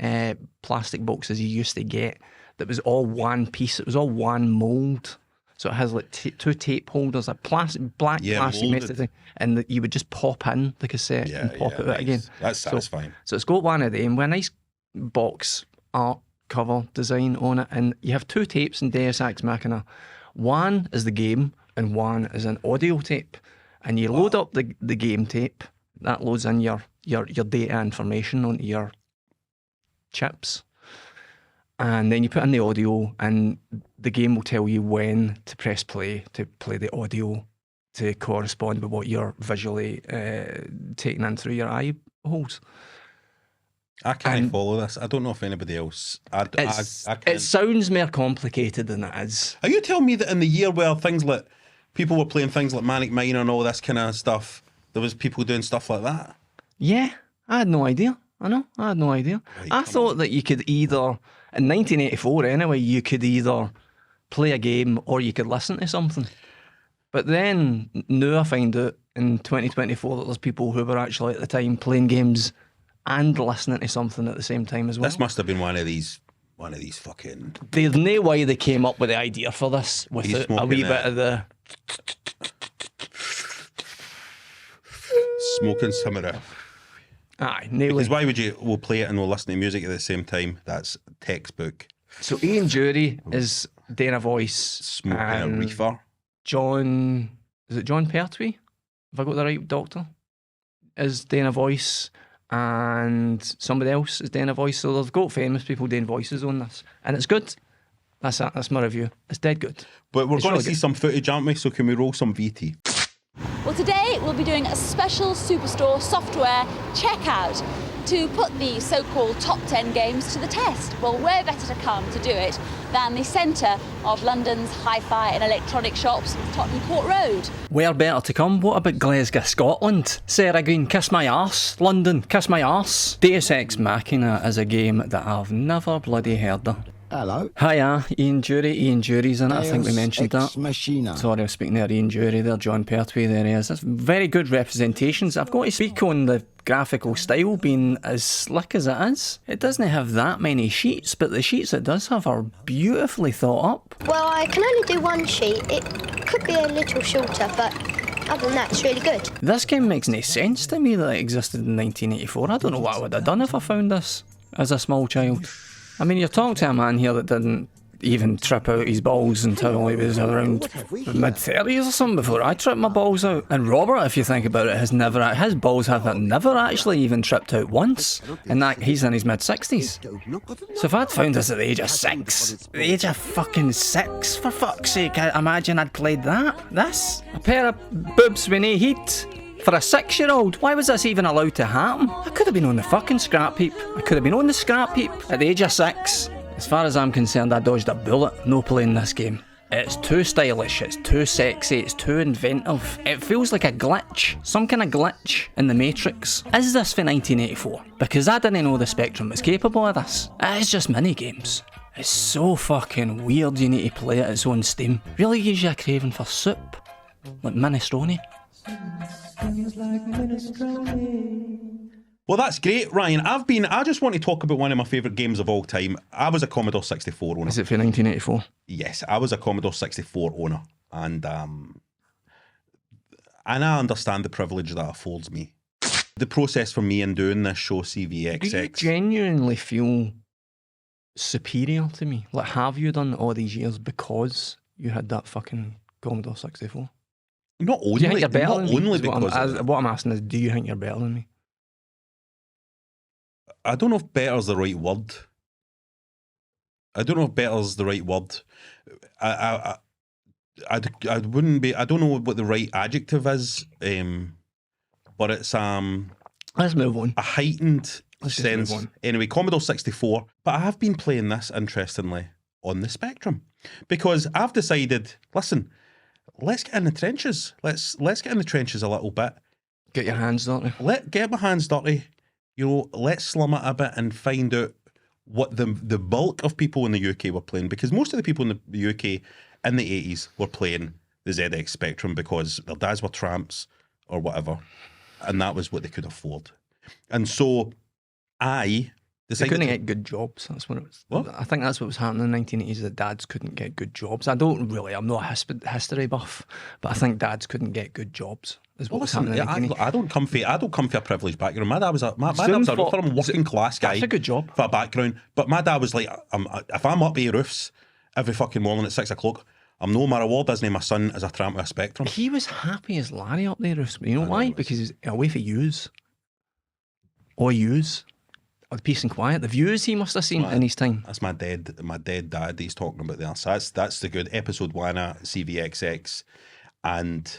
plastic boxes you used to get that was all one piece? It was all one mould. So it has like 2 tape holders, a plastic, black plastic moulded. method thing, and you would just pop in the cassette and pop it out nice. again. That's satisfying. So it's got one of them with a nice box art cover design on it, and you have 2 tapes in Deus Ex Machina. One is the game, and one is an audio tape. And you load up the game tape. That loads in your data information onto your chips. And then you put in the audio, and the game will tell you when to press play to play the audio to correspond with what you're visually taking in through your eye holes. I can't And- follow this. I don't know if anybody else. I can't. It sounds more complicated than it is. Are you telling me that in the year where things like people were playing things like Manic Miner and all this kind of stuff, there was people doing stuff like that? Yeah, I had no idea. I had no idea. Right, I come thought that you could either, in 1984 anyway, you could either play a game or you could listen to something. But then now I find out in 2024 that there's people who were actually at the time playing games and listening to something at the same time as well. This must have been one of these fucking. There's no way they came up with the idea for this without a smoking wee it. bit of the... Smoking some of it. Aye, no way. Because why would you? We'll play it and we'll listen to music at the same time. That's textbook. So Ian Jury is doing a voice. Smoking a and reefer. John, is it John Pertwee? Have I got the right doctor? Is doing a voice, and somebody else is doing a voice. So they've got famous people doing voices on this, and it's good. That's it. That's my review. It's dead good. But we're It's going really to see good. some footage, aren't we? So can we roll some VT? Well, today we'll be doing a special Superstore software checkout to put the so-called top 10 games to the test. Well, where better to come to do it than the centre of London's hi-fi and electronic shops, Tottenham Court Road. Where better to come? What about Glasgow, Scotland? Sarah Green, kiss my arse. London, kiss my arse. Deus Ex Machina is a game that I've never bloody heard of. Hello. Hiya, Ian Jury. Ian Jury's in it. I think we Deus mentioned Ex that. Machina. Sorry, I was speaking there. Ian Jury there, John Pertwee, there he is. That's very good representations. I've got to speak on the graphical style being as slick as it is. It doesn't have that many sheets, but the sheets it does have are beautifully thought up. Well, I can only do one sheet. It could be a little shorter, but other than that, it's really good. This game makes no sense to me that it existed in 1984. I don't know what I would have done if I found this as a small child. I mean, you're talking to a man here that didn't even trip out his balls until he was around mid-30s or something before I tripped my balls out. And Robert, if you think about it, his balls have never actually even tripped out once. And that he's in his mid-60s. So if I'd found this at the age of 6, the age of fucking 6, for fuck's sake, I imagine I'd played that. This? A pair of boobs with no heat? For a 6-year-old, why was this even allowed to happen? I could have been on the fucking scrap heap. I could have been on the scrap heap at the age of 6. As far as I'm concerned, I dodged a bullet no playing this game. It's too stylish, it's too sexy, it's too inventive. It feels like a glitch, some kind of glitch in the Matrix. Is this for 1984? Because I didn't know the Spectrum was capable of this. It is just mini-games. It's so fucking weird you need to play it its own steam. Really gives you a craving for soup. Like minestrone. Well, that's great, Ryan. I just want to talk about one of my favourite games of all time. I was a Commodore 64 owner. Is it for 1984? Yes, I was a Commodore 64 owner. And I understand the privilege that affords me. The process for me in doing this show, CVXX. Do you genuinely feel superior to me? Like, have you done all these years because you had that fucking Commodore 64? Not Do you think only, you're better not than me? only Is what because of that. what I'm asking is, do you think you're better than me? I don't know if better is the right word. I wouldn't be. I don't know what the right adjective is. But it's Let's move on. a heightened Let's just move sense. on. Anyway, Commodore 64. But I have been playing this, interestingly, on the Spectrum because I've decided. Listen, let's get in the trenches. Let's get in the trenches a little bit. Get your hands dirty. Get my hands dirty. You know, let's slum it a bit and find out what the bulk of people in the UK were playing, because most of the people in the UK in the 80s were playing the ZX Spectrum because their dads were tramps or whatever, and that was what they could afford. And so I They decided couldn't to- get good jobs. That's what it was. What? I think that's what was happening in the 1980s. That dads couldn't get good jobs. I'm not a history buff, but I think dads couldn't get good jobs. Is what Well, was listen, happening in the 1980s. I don't come from a privileged background. My dad was a Soon for- working class guy. That's a good job. For a background. But my dad was like, if I'm up here roofs every fucking morning at 6 o'clock, I'm no my reward isn't my son as a tramp with a Spectrum. He was happy as Larry up there. You know why? Because he's away for yous. Or yous. Or the peace and quiet. The views he must have seen in his time. That's my dead dad he's talking about there. So that's the good episode 1 at CVXX. And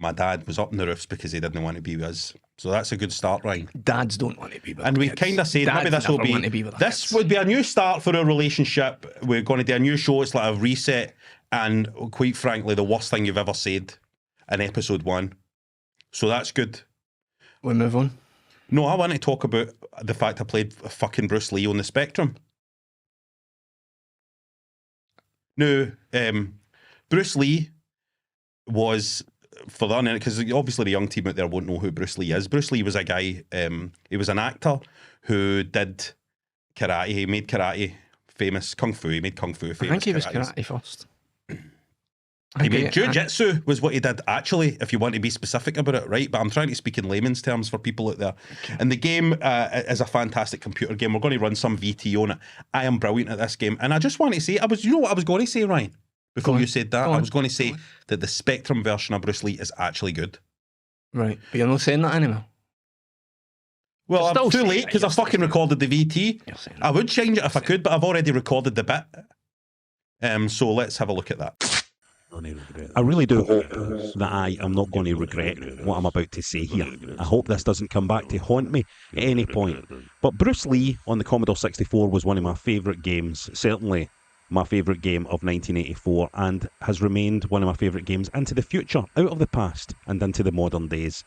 my dad was up in the roofs because he didn't want to be with us. So that's a good start, Ryan. Dads don't want to be with And we kids. kind of said Dads maybe this will never want to be with their this kids. would be a new start for our relationship. We're going to do a new show. It's like a reset, and quite frankly, the worst thing you've ever said in episode 1. So that's good. We move on. No, I want to talk about the fact I played fucking Bruce Lee on the Spectrum. No, Bruce Lee was, for the because obviously the young team out there won't know who Bruce Lee is. Bruce Lee was a guy, he was an actor who did karate. He made karate famous, kung fu. He made kung fu famous. I think he was karates. karate first. He made jiu-jitsu was what he did, actually, if you want to be specific about it, right? But I'm trying to speak in layman's terms for people out there. Okay. And the game is a fantastic computer game. We're going to run some VT on it. I am brilliant at this game. And I just want to say, you know what I was going to say, Ryan? Before you said that, I was going to say that the Spectrum version of Bruce Lee is actually good. Right, but you're not saying that anymore. Well, You're I'm still too saying late it, because you're I still fucking saying recorded the VT. You're saying I would change it if I could, but I've already recorded the bit. So let's have a look at that. I really do hope that I am not going to regret what I'm about to say here. I hope this doesn't come back to haunt me at any point. But Bruce Lee on the Commodore 64 was one of my favourite games, certainly my favourite game of 1984, and has remained one of my favourite games into the future, out of the past and into the modern days.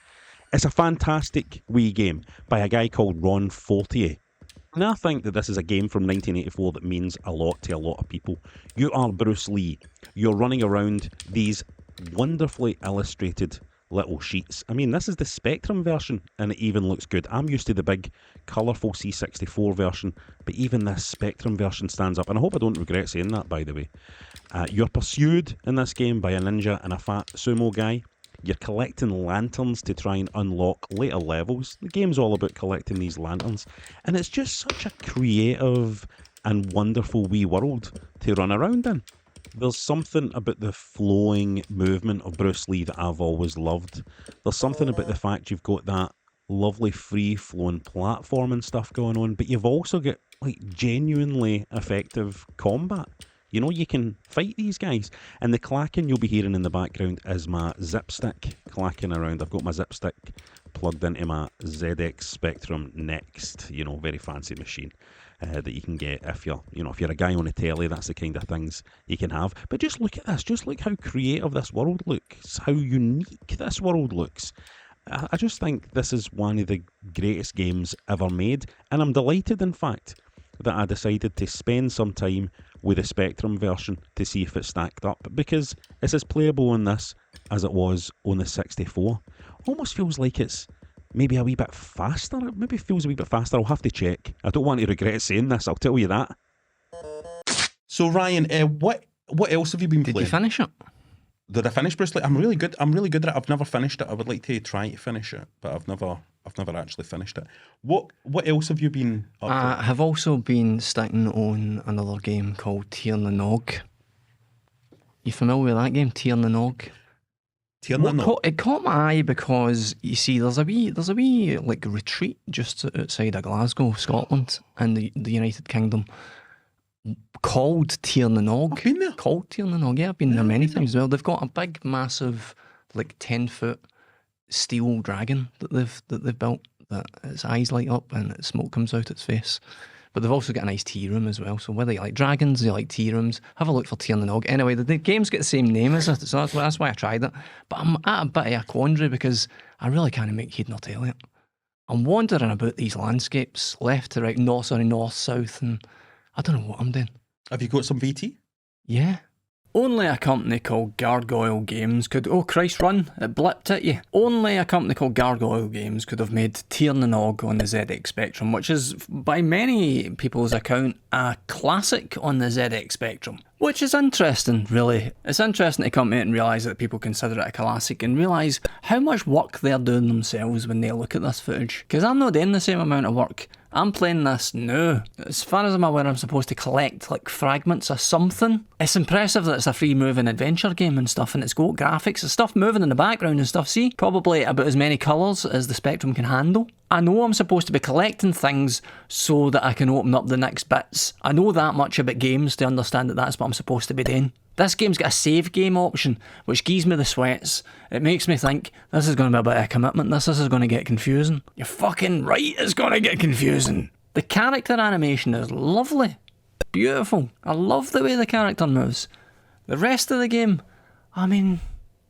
It's a fantastic Wii game by a guy called Ron Fortier. And I think that this is a game from 1984 that means a lot to a lot of people. You are Bruce Lee. You're running around these wonderfully illustrated little sheets. I mean, this is the Spectrum version, and it even looks good. I'm used to the big, colourful C64 version, but even this Spectrum version stands up, and I hope I don't regret saying that, by the way. You're pursued in this game by a ninja and a fat sumo guy. You're collecting lanterns to try and unlock later levels. The game's all about collecting these lanterns, and it's just such a creative and wonderful wee world to run around in. There's something about the flowing movement of Bruce Lee that I've always loved. There's something about the fact you've got that lovely free-flowing platform and stuff going on, but you've also got like genuinely effective combat. You know, you can fight these guys. And the clacking you'll be hearing in the background is my zip stick clacking around. I've got my zip stick plugged into my ZX Spectrum Next, you know, very fancy machine that you can get if you're a guy on a telly. That's the kind of things you can have. But just look at this. Just look how creative this world looks. How unique this world looks. I just think this is one of the greatest games ever made. And I'm delighted, in fact, that I decided to spend some time with the Spectrum version to see if it stacked up, because it's as playable on this as it was on the 64. Almost feels like it's maybe a wee bit faster. Maybe it feels a wee bit faster. I'll have to check. I don't want to regret saying this, I'll tell you that. So Ryan, what else have you been Did playing? you finish it? Did I finish Bruce Lee? I'm really good at it. I've never finished it. I would like to try to finish it, but I've never actually finished it. What else have you been up to? I have also been starting on another game called Tir na Nog. You familiar with that game, Tir na Nog? Tir na Nog? It caught my eye because you see, there's a wee like retreat just outside of Glasgow, Scotland, in the United Kingdom, called Tir na Nog. I've been there. Called Tir na Nog. Yeah, I've been there many times as well. They've got a big, massive, like 10-foot steel dragon that they've built. That its eyes light up and smoke comes out its face. But they've also got a nice tea room as well. So whether you like dragons, you like tea rooms, have a look for Tir na Nog. Anyway, the game's got the same name as it, so that's why I tried it. But I'm at a bit of a quandary because I really can't make head nor tail it. I'm wandering about these landscapes, left to right, north, south, and I don't know what I'm doing. Have you got some VT? Yeah. Only a company called Gargoyle Games could... Oh, Christ, run. It blipped at you. Only a company called Gargoyle Games could have made Tir na Nog on the ZX Spectrum, which is, by many people's account, a classic on the ZX Spectrum. Which is interesting, really. It's interesting to come out and realise that people consider it a classic and realise how much work they're doing themselves when they look at this footage. Because I'm not doing the same amount of work. I'm playing this now. As far as I'm aware, I'm supposed to collect like fragments of something. It's impressive that it's a free moving adventure game and stuff, and it's got graphics and stuff moving in the background and stuff. See, probably about as many colours as the Spectrum can handle. I know I'm supposed to be collecting things so that I can open up the next bits. I know that much about games to understand that that's what I'm supposed to be doing. This game's got a save game option, which gives me the sweats. It makes me think, this is going to be a bit of commitment, this is going to get confusing. You're fucking right, it's going to get confusing. The character animation is lovely. Beautiful. I love the way the character moves. The rest of the game, I mean,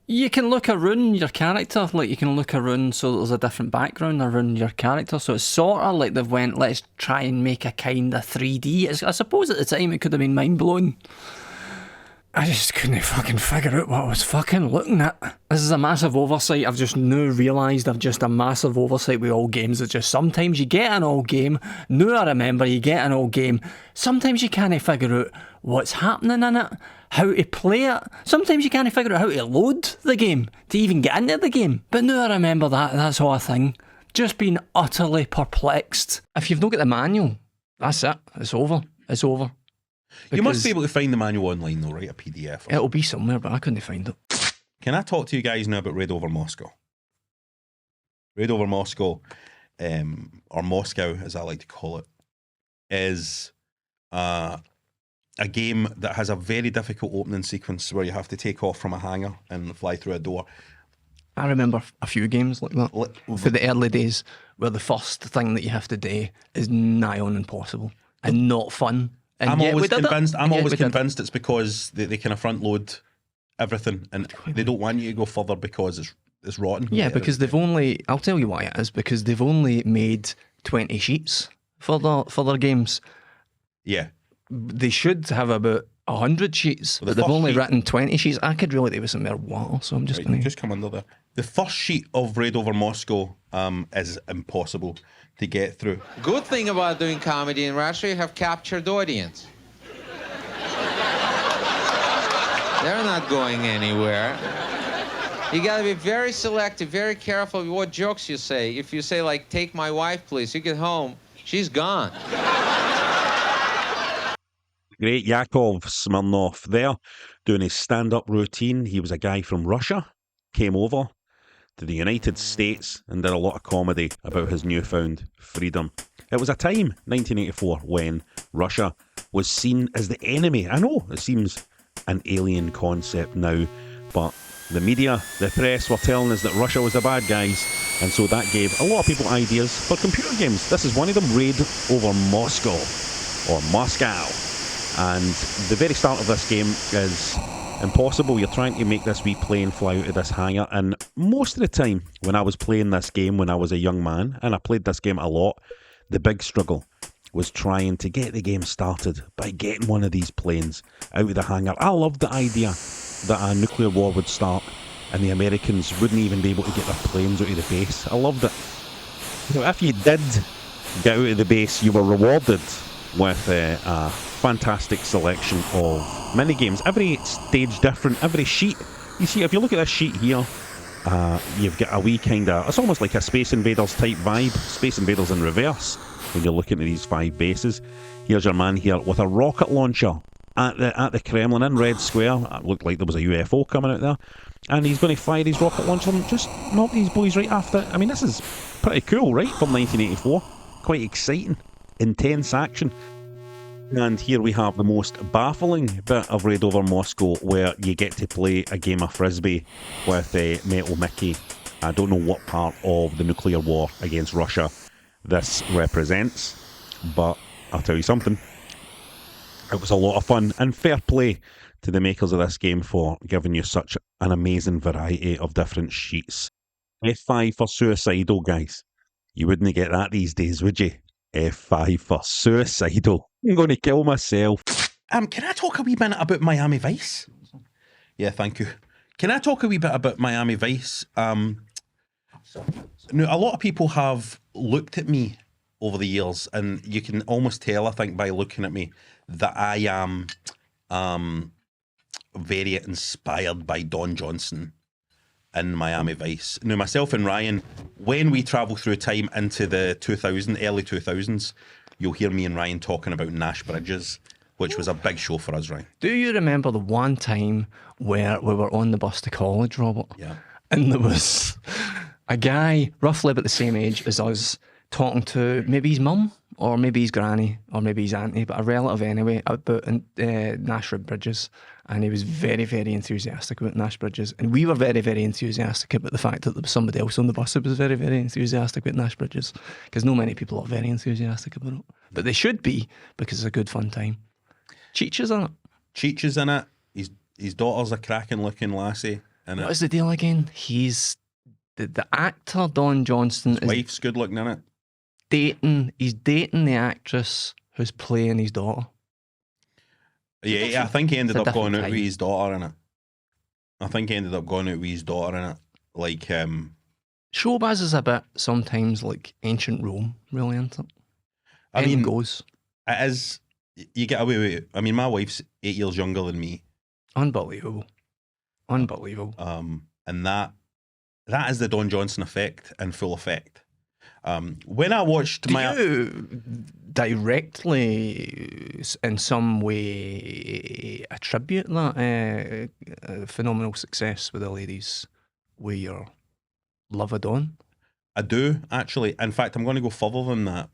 you can look around your character, like you can look around so that there's a different background around your character, so it's sort of like they've went, let's try and make a kind of 3D. I suppose at the time it could have been mind-blowing. I just couldn't fucking figure out what I was fucking looking at. This is a massive oversight. I've just now realised I've just a massive oversight with old games. It's just sometimes you get an old game. Now I remember you get an old game. Sometimes you can't figure out what's happening in it, how to play it. Sometimes you can't figure out how to load the game to even get into the game. But now I remember that's all a thing. Just being utterly perplexed. If you've not got the manual, that's it. It's over. It's over. You must be able to find the manual online though, right? A PDF. It'll be somewhere, but I couldn't find it. Can I talk to you guys now about Raid Over Moscow? Raid Over Moscow, or Moscow as I like to call it, is a game that has a very difficult opening sequence where you have to take off from a hangar and fly through a door. I remember a few games like that for the early days where the first thing that you have to do is nigh on impossible and not fun. And I'm always convinced. convinced it's because they kind of front load everything and they don't want you to go further because it's rotten. Yeah, because they've only, I'll tell you why it is, because they've only made 20 sheets for their games. Yeah. They should have about 100 sheets, Well, the but they've first only sheet- written 20 sheets. I could really do with some more water, so I'm just Right, going to... just come under there. The first sheet of Raid Over Moscow is impossible to get through. Good thing about doing comedy in Russia, you have captured audience. They're not going anywhere. You gotta be very selective, very careful with what jokes you say. If you say, like, take my wife, please, you get home, she's gone. Great Yakov Smirnov there doing his stand-up routine. He was a guy from Russia, came over to the United States and did a lot of comedy about his newfound freedom. It was a time, 1984, when Russia was seen as the enemy. I know it seems an alien concept now, but the media, the press were telling us that Russia was the bad guys, and so that gave a lot of people ideas for computer games. This is one of them, Raid Over Moscow, or Moscow. And the very start of this game is impossible. You're trying to make this wee plane fly out of this hangar, and most of the time when I was playing this game when I was a young man, and I played this game a lot, the big struggle was trying to get the game started by getting one of these planes out of the hangar. I loved the idea that a nuclear war would start and the Americans wouldn't even be able to get their planes out of the base. I loved it. So if you did get out of the base, you were rewarded with a fantastic selection of mini games. Every stage different, every sheet. You see, if you look at this sheet here, you've got a wee kind of, it's almost like a Space Invaders type vibe. Space Invaders in reverse when you're looking at these 5 bases. Here's your man here with a rocket launcher at the Kremlin in Red Square. It looked like there was a UFO coming out there, and he's going to fire his rocket launcher and just knock these boys right after. I mean, this is pretty cool, right, from 1984. Quite exciting, intense action. And here we have the most baffling bit of Raid Over Moscow, where you get to play a game of Frisbee with Metal Mickey. I don't know what part of the nuclear war against Russia this represents, but I'll tell you something. It was a lot of fun, and fair play to the makers of this game for giving you such an amazing variety of different sheets. F5 for Suicidal, guys. You wouldn't get that these days, would you? F5 for Suicidal. I'm going to kill myself. Can I talk a wee minute about Miami Vice? Yeah, thank you. Can I talk a wee bit about Miami Vice? Now, a lot of people have looked at me over the years, and you can almost tell, I think, by looking at me, that I am very inspired by Don Johnson in Miami Vice. Now, myself and Ryan, when we travel through time into the early 2000s, you'll hear me and Ryan talking about Nash Bridges, which was a big show for us, Ryan. Do you remember the one time where we were on the bus to college, Robert? Yeah. And there was a guy roughly about the same age as us talking to maybe his mum or maybe his granny or maybe his auntie, but a relative anyway, about Nash Bridges. And he was very, very enthusiastic about Nash Bridges. And we were very, very enthusiastic about the fact that there was somebody else on the bus who was very, very enthusiastic about Nash Bridges, because not many people are very enthusiastic about it. But they should be, because it's a good fun time. Cheech is in it. Cheech is in it. His daughter's a cracking looking lassie. And What is the deal again? He's the actor Don Johnston his wife's good looking in it. He's dating the actress who's playing his daughter. Yeah, I think he ended It's a up going different out with time. his daughter in it. I think he ended up going out with his daughter in it. Like, Showbiz is a bit sometimes like ancient Rome, really, isn't it? I Anything mean, goes. it is, you get away with it. I mean, my wife's 8 years younger than me. Unbelievable. Unbelievable. And that is the Don Johnson effect in full effect. When I watched Do you directly, in some way, attribute that phenomenal success with the ladies with your love of Don? I do, actually. In fact, I'm going to go further than that,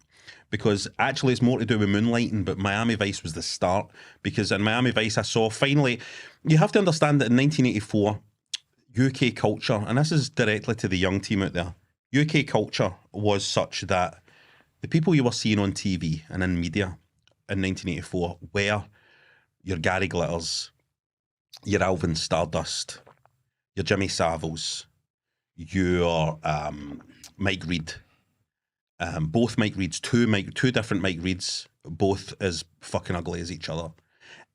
because actually it's more to do with Moonlighting, but Miami Vice was the start, because in Miami Vice I saw, finally, you have to understand that in 1984, UK culture, and this is directly to the young team out there, UK culture was such that the people you were seeing on TV and in media in 1984 were your Gary Glitters, your Alvin Stardust, your Jimmy Saviles, your Mike Reed, Both Mike Reeds, two different Mike Reeds, both as fucking ugly as each other.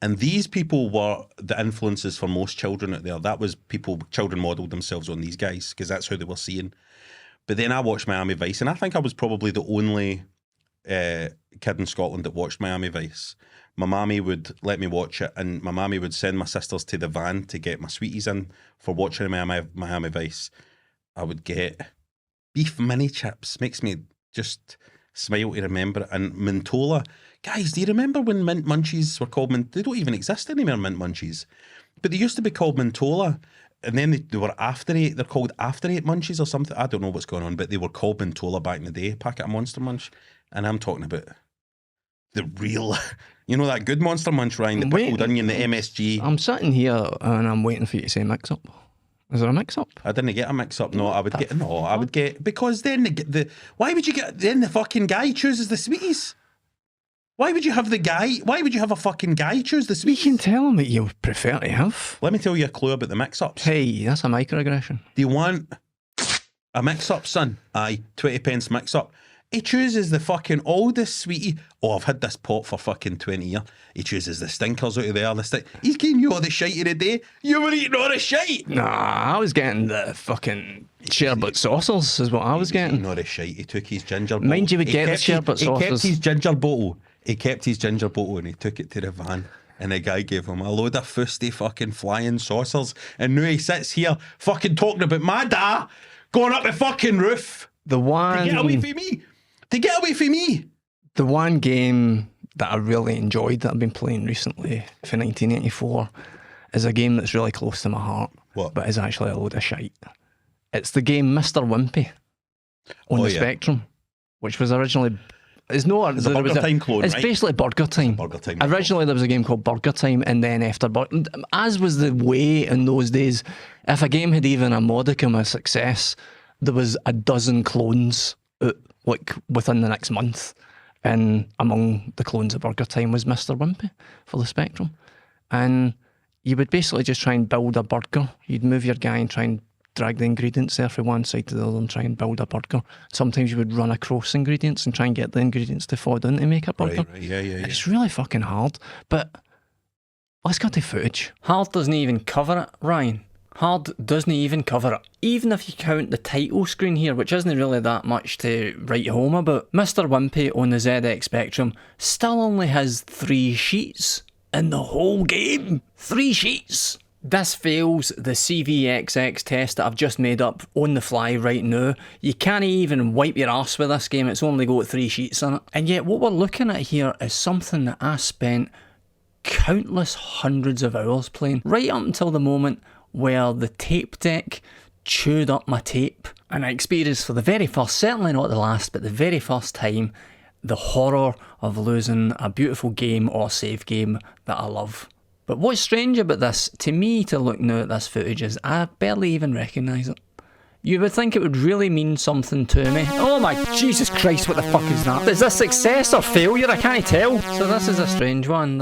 And these people were the influences for most children out there. That was children modelled themselves on these guys because that's how they were seeing. But then I watched Miami Vice, and I think I was probably the only kid in Scotland that watched Miami Vice. My mammy would let me watch it, and my mammy would send my sisters to the van to get my sweeties in for watching Miami Vice. I would get beef mini chips. Makes me just smile to remember it. And Mintola. Guys, do you remember when Mint Munchies were called Mint? They don't even exist anymore, Mint Munchies. But they used to be called Mintola. And then they were After Eight. They're called After Eight Munchies or something. I don't know what's going on, but they were called Mintola back in the day. Packet of Monster Munch. And I'm talking about the real, you know, that good Monster Munch, Ryan, the pickled onion, the MSG. I'm sitting here and I'm waiting for you to say mix-up. Is there a mix-up? I didn't get a mix-up. No, I would get, because then why would you get, then the fucking guy chooses the sweeties? Why would you have a fucking guy choose the You sweeties? can tell him what you prefer to have. Let me tell you a clue about the mix-ups. Hey, that's a microaggression. Do you want a mix-up, son? Aye, 20 pence mix-up. He chooses the fucking oldest sweetie. Oh, I've had this pot for fucking 20 years. He chooses the stinkers out of there. He's giving you all the shite of the day. You were eating all the shite. Nah, I was getting the fucking sherbet saucers is what I was getting. Eating all the shite. He took his ginger bottle. Mind you would get the sherbet He kept saucers. his ginger bottle. He kept his ginger bottle and he took it to the van. And the guy gave him a load of fusty fucking flying saucers. And now he sits here fucking talking about my da going up the fucking roof. The one... To get away from me. To get away from me. The one game that I really enjoyed that I've been playing recently for 1984 is a game that's really close to my heart. What? But is actually a load of shite. It's the game Mr. Wimpy on the yeah. Spectrum, which was originally... It's no, It's a Burger Time clone, It's right? basically Burger Time. Burger Time. Originally, there was a game called Burger Time, and then after as was the way in those days, if a game had even a modicum of success, there was a dozen clones like within the next month. And among the clones of Burger Time was Mr. Wimpy for the Spectrum. And you would basically just try and build a burger. You'd move your guy and try and drag the ingredients there from one side to the other and try and build a burger. Sometimes you would run across ingredients and try and get the ingredients to fall down to make a burger. Right. Yeah. It's really fucking hard. But let's get to footage. Hard doesn't even cover it, Ryan. Hard doesn't even cover it. Even if you count the title screen here, which isn't really that much to write home about, Mr. Wimpy on the ZX Spectrum still only has 3 sheets in the whole game. 3 sheets. This fails the CVXX test that I've just made up on the fly right now. You can't even wipe your arse with this game, it's only got 3 sheets in it. And yet what we're looking at here is something that I spent countless hundreds of hours playing, right up until the moment where the tape deck chewed up my tape. And I experienced for the very first, certainly not the last, but the very first time, the horror of losing a beautiful game or save game that I love. But what's strange about this, to me, to look now at this footage, is I barely even recognise it. You would think it would really mean something to me. Oh my Jesus Christ, what the fuck is that? Is this success or failure? I can't tell. So this is a strange one.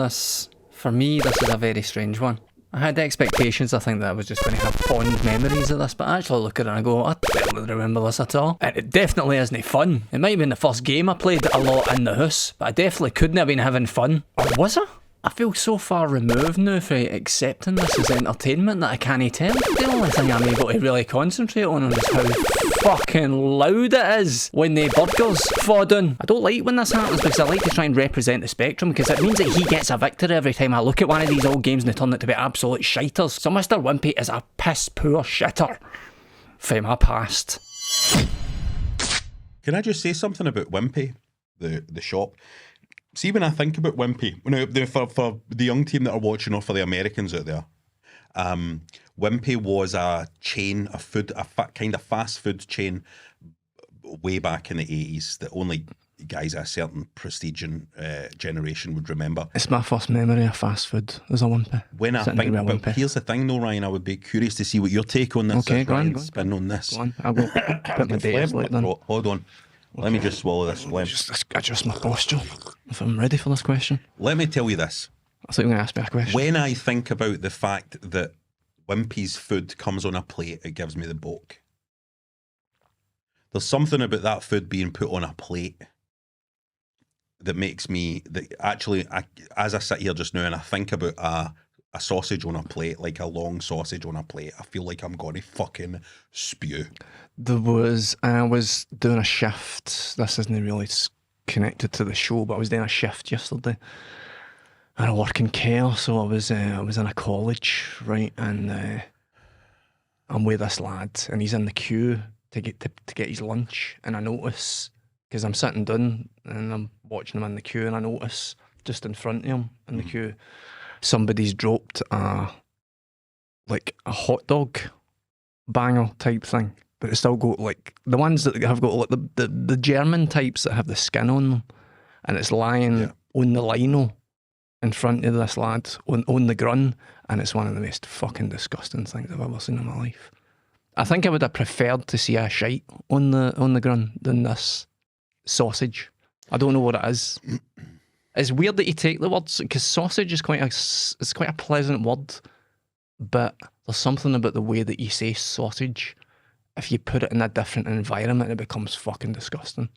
For me, this is a very strange one. I had expectations, I think, that I was just going to have fond memories of this, but I actually look at it and I go, I barely remember this at all. And it definitely isn't fun. It might have been the first game I played a lot in the house, but I definitely couldn't have been having fun. Or was I? I feel so far removed now from accepting this as entertainment that I can't tell. The only thing I'm able to really concentrate on is how fucking loud it is when the burgers fall down. I don't like when this happens because I like to try and represent the Spectrum, because it means that he gets a victory every time I look at one of these old games and they turn out to be absolute shiters. So Mr. Wimpy is a piss poor shitter from my past. Can I just say something about Wimpy, the shop? See, when I think about Wimpy, for the young team that are watching, or for the Americans out there, Wimpy was a chain, kind of fast food chain way back in the 80s that only guys of a certain prestige and generation would remember. It's my first memory of fast food as a Wimpy. When I think about, here's the thing though, Ryan, I would be curious to see what your take on this Okay, is. go on, Ryan, spin on this. Go on, I'll go put my data slate then. Hold on. Let me just swallow this phlegm. Just adjust my posture if I'm ready for this question. Let me tell you this. I thought you were going to ask me a question. When I think about the fact that Wimpy's food comes on a plate, it gives me the boke. There's something about that food being put on a plate that makes me, that actually, as I sit here just now and I think about a sausage on a plate, like a long sausage on a plate, I feel like I'm going to fucking spew. I was doing a shift. This isn't really connected to the show, but I was doing a shift yesterday. And I work in care, so I was in a college, right? And I'm with this lad, and he's in the queue to get his lunch, and I notice, because I'm sitting down and I'm watching him in the queue, and I notice just in front of him in the queue, somebody's dropped a hot dog banger type thing, but it's still got like the ones that have got like the German types that have the skin on them, and it's lying on the lino in front of this lad on the grun, and it's one of the most fucking disgusting things I've ever seen in my life. I think I would have preferred to see a shite on the grun than this sausage. I don't know what it is. It's weird that you take the words, because sausage is quite a pleasant word, but there's something about the way that you say sausage. If you put it in a different environment, it becomes fucking disgusting.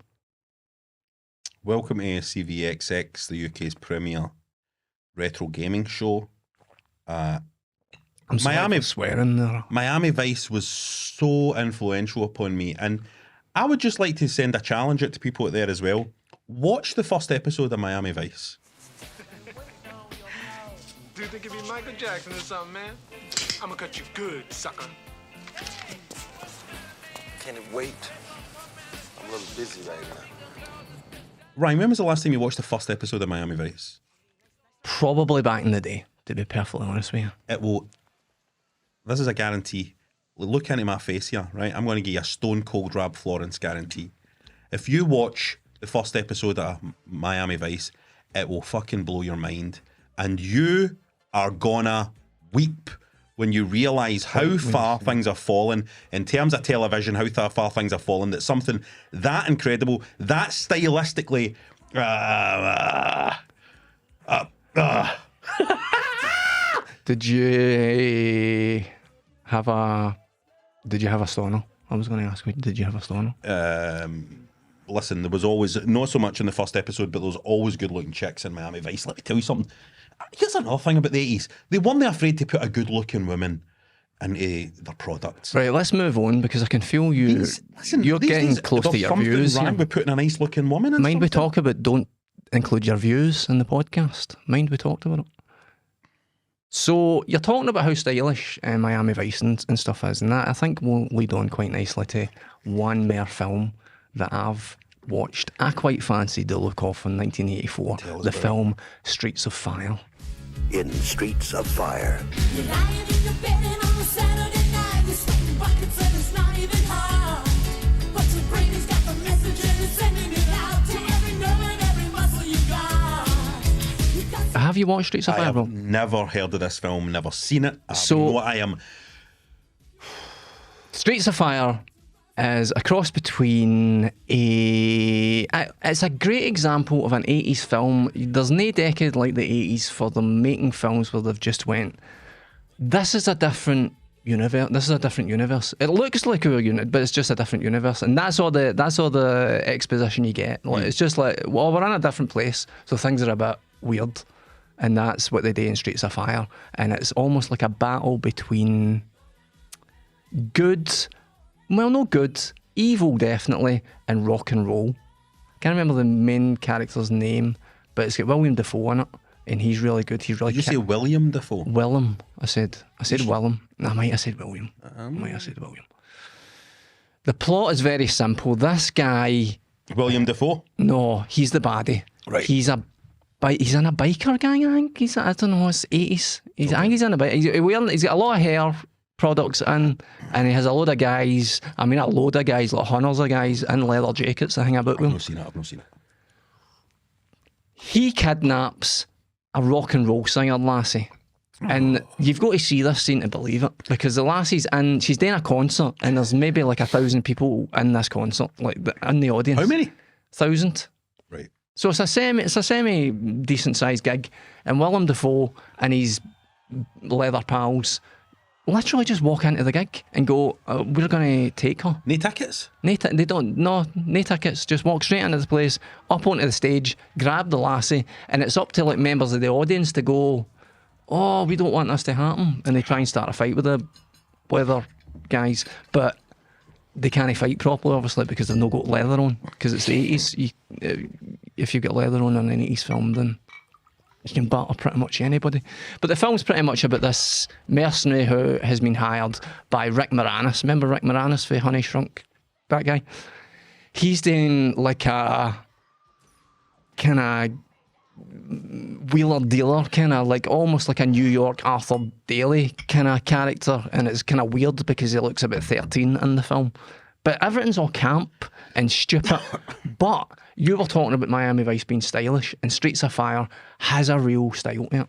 Welcome to CVXX, the UK's premier retro gaming show. I'm sorry for swearing there. Miami Vice was so influential upon me, and I would just like to send a challenge out to people out there as well. Watch the first episode of Miami Vice. Dude, think it'd be Michael Jackson or something, man? I'm gonna cut you good, sucker. Can it wait? I'm a little busy right now. Ryan, when was the last time you watched the first episode of Miami Vice? Probably back in the day, to be perfectly honest with you. This is a guarantee. Look into my face here, right? I'm going to give you a stone cold Rab Florence guarantee. If you watch the first episode of Miami Vice, it will fucking blow your mind. And you are gonna weep when you realise how far things have fallen in terms of television, how far things have fallen, that something that incredible, that stylistically Did you have a stoner? I was going to ask you, did you have a stoner? Listen, there was always, not so much in the first episode, but there was always good looking chicks in Miami Vice. Let me tell you something. Here's another thing about the 80s. They weren't afraid to put a good looking woman into their products. Right, let's move on, because I can feel you're getting close to your views. Wrong with putting a nice looking woman in Mind something? we talk about don't include your views in the podcast. Mind we talked about it. So you're talking about how stylish Miami Vice and stuff is, and that I think will lead on quite nicely to one more film that I've watched. I quite fancied the look of in 1984, the film Streets of Fire. In Streets of Fire. Have you watched Streets of Fire, bro? I've never heard of this film, never seen it. Streets of Fire is a cross between it's a great example of an 80s film. There's no decade like the 80s for them making films where they've just went, this is a different universe. It looks like our unit, but it's just a different universe, and that's all the exposition you get. Like, it's just like, well, we're in a different place, so things are a bit weird, and that's what they do in Streets of Fire. And it's almost like a battle between evil definitely, and rock and roll. Can't remember the main character's name, but it's got William Dafoe in it, and he's really good. He's really. Did you say William Dafoe? Willem. I said Willem. I might have said William. The plot is very simple. This guy, William Dafoe. No, he's the baddie. Right. He's in a biker gang. I think I don't know. It's 80s. I think he's in a bike. He's got a lot of hair products in, and he has a load of guys. I mean, a load of guys, like hundreds of guys in leather jackets that hang about with him. I've not seen it. He kidnaps a rock and roll singer lassie, and you've got to see this scene to believe it, because the lassie's in. She's doing a concert, and there's maybe like 1,000 people in this concert, like in the audience. How many? 1,000. Right. So it's a semi decent sized gig, and Willem Dafoe and his leather pals literally just walk into the gig and go, we're going to take her. No tickets? No tickets. Just walk straight into the place, up onto the stage, grab the lassie, and it's up to like members of the audience to go, oh, we don't want this to happen. And they try and start a fight with the leather guys, but they can't fight properly, obviously, because they've not got leather on, because it's the 80s. If you get leather on in an 80s film, then you can batter pretty much anybody. But the film's pretty much about this mercenary who has been hired by Rick Moranis. Remember Rick Moranis for Honey Shrunk? That guy? He's doing like a kind of wheeler dealer, kind of like almost like a New York Arthur Daly kind of character, and it's kind of weird because he looks about 13 in the film. But everything's all camp and stupid. But you were talking about Miami Vice being stylish, and Streets of Fire has a real style to it.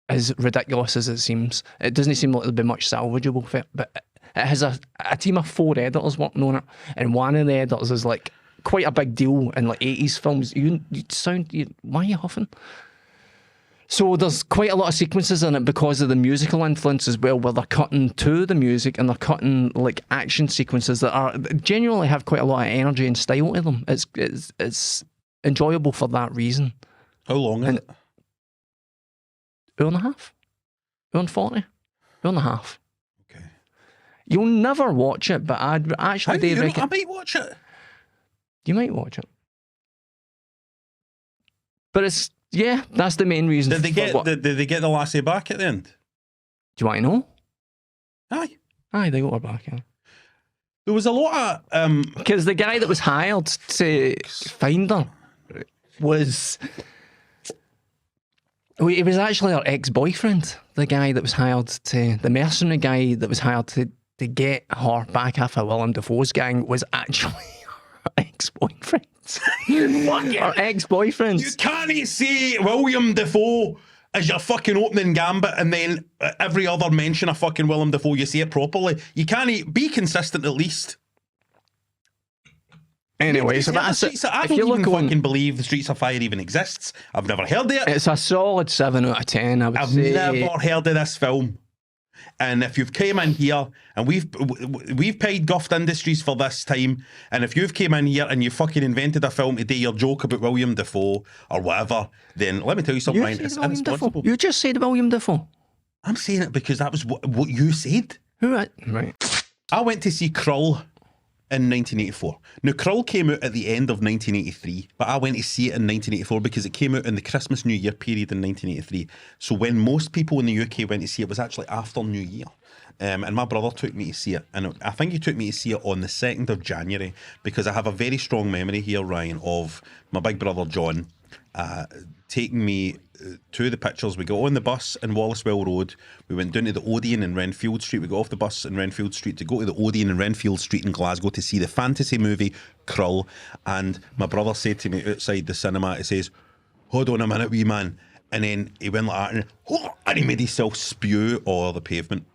As ridiculous as it seems, it doesn't seem like there'd be much salvageable for it, but it has a team of 4 editors working on it, and one of the editors is like quite a big deal in like 80s films. Why are you huffing? So there's quite a lot of sequences in it because of the musical influence as well, where they're cutting to the music and they're cutting like action sequences that genuinely have quite a lot of energy and style to them. It's enjoyable for that reason. How long is it? Hour and a half? Hour and 40? Hour and a half. Okay. You'll never watch it, but I'd actually... I might watch it. You might watch it. But it's... Yeah, that's the main reason. Did they get the lassie back at the end? Do you want to know? Aye, they got her back, yeah. There was a lot of... Because the guy that was hired to find her was... He was actually her ex-boyfriend. The guy that was hired to... The mercenary guy that was hired to get her back after Willem Dafoe's gang was actually her ex-boyfriend. Her ex-boyfriend. You can't say William Dafoe as your fucking opening gambit and then every other mention of fucking Willem Dafoe you say it properly. You can't be consistent at least. Anyway, so that's it. I don't even fucking believe the Streets of Fire even exists. I've never heard of it. It's a solid 7 out of 10, I would say. I've never heard of this film. And if you've came in here, and we've paid Guffed Industries for this time, and if you've came in here and you fucking invented a film today, your joke about William Dafoe or whatever, then let me tell you something, Ryan, it's irresponsible. You just said William Dafoe. I'm saying it because that was what you said. Right. I went to see Krull in 1984. Now, Krull came out at the end of 1983, but I went to see it in 1984 because it came out in the Christmas New Year period in 1983. So when most people in the UK went to see it, was actually after New Year. And my brother took me to see it. And I think he took me to see it on the 2nd of January because I have a very strong memory here, Ryan, of my big brother John taking me to the pictures. We got on the bus in Wallacewell Road. We went down to the Odeon in Renfield Street. We got off the bus in Renfield Street to go to the Odeon in Renfield Street in Glasgow to see the fantasy movie Krull. And my brother said to me outside the cinema, he says, "Hold on a minute, wee man." And then he went like that and he made himself spew all over the pavement.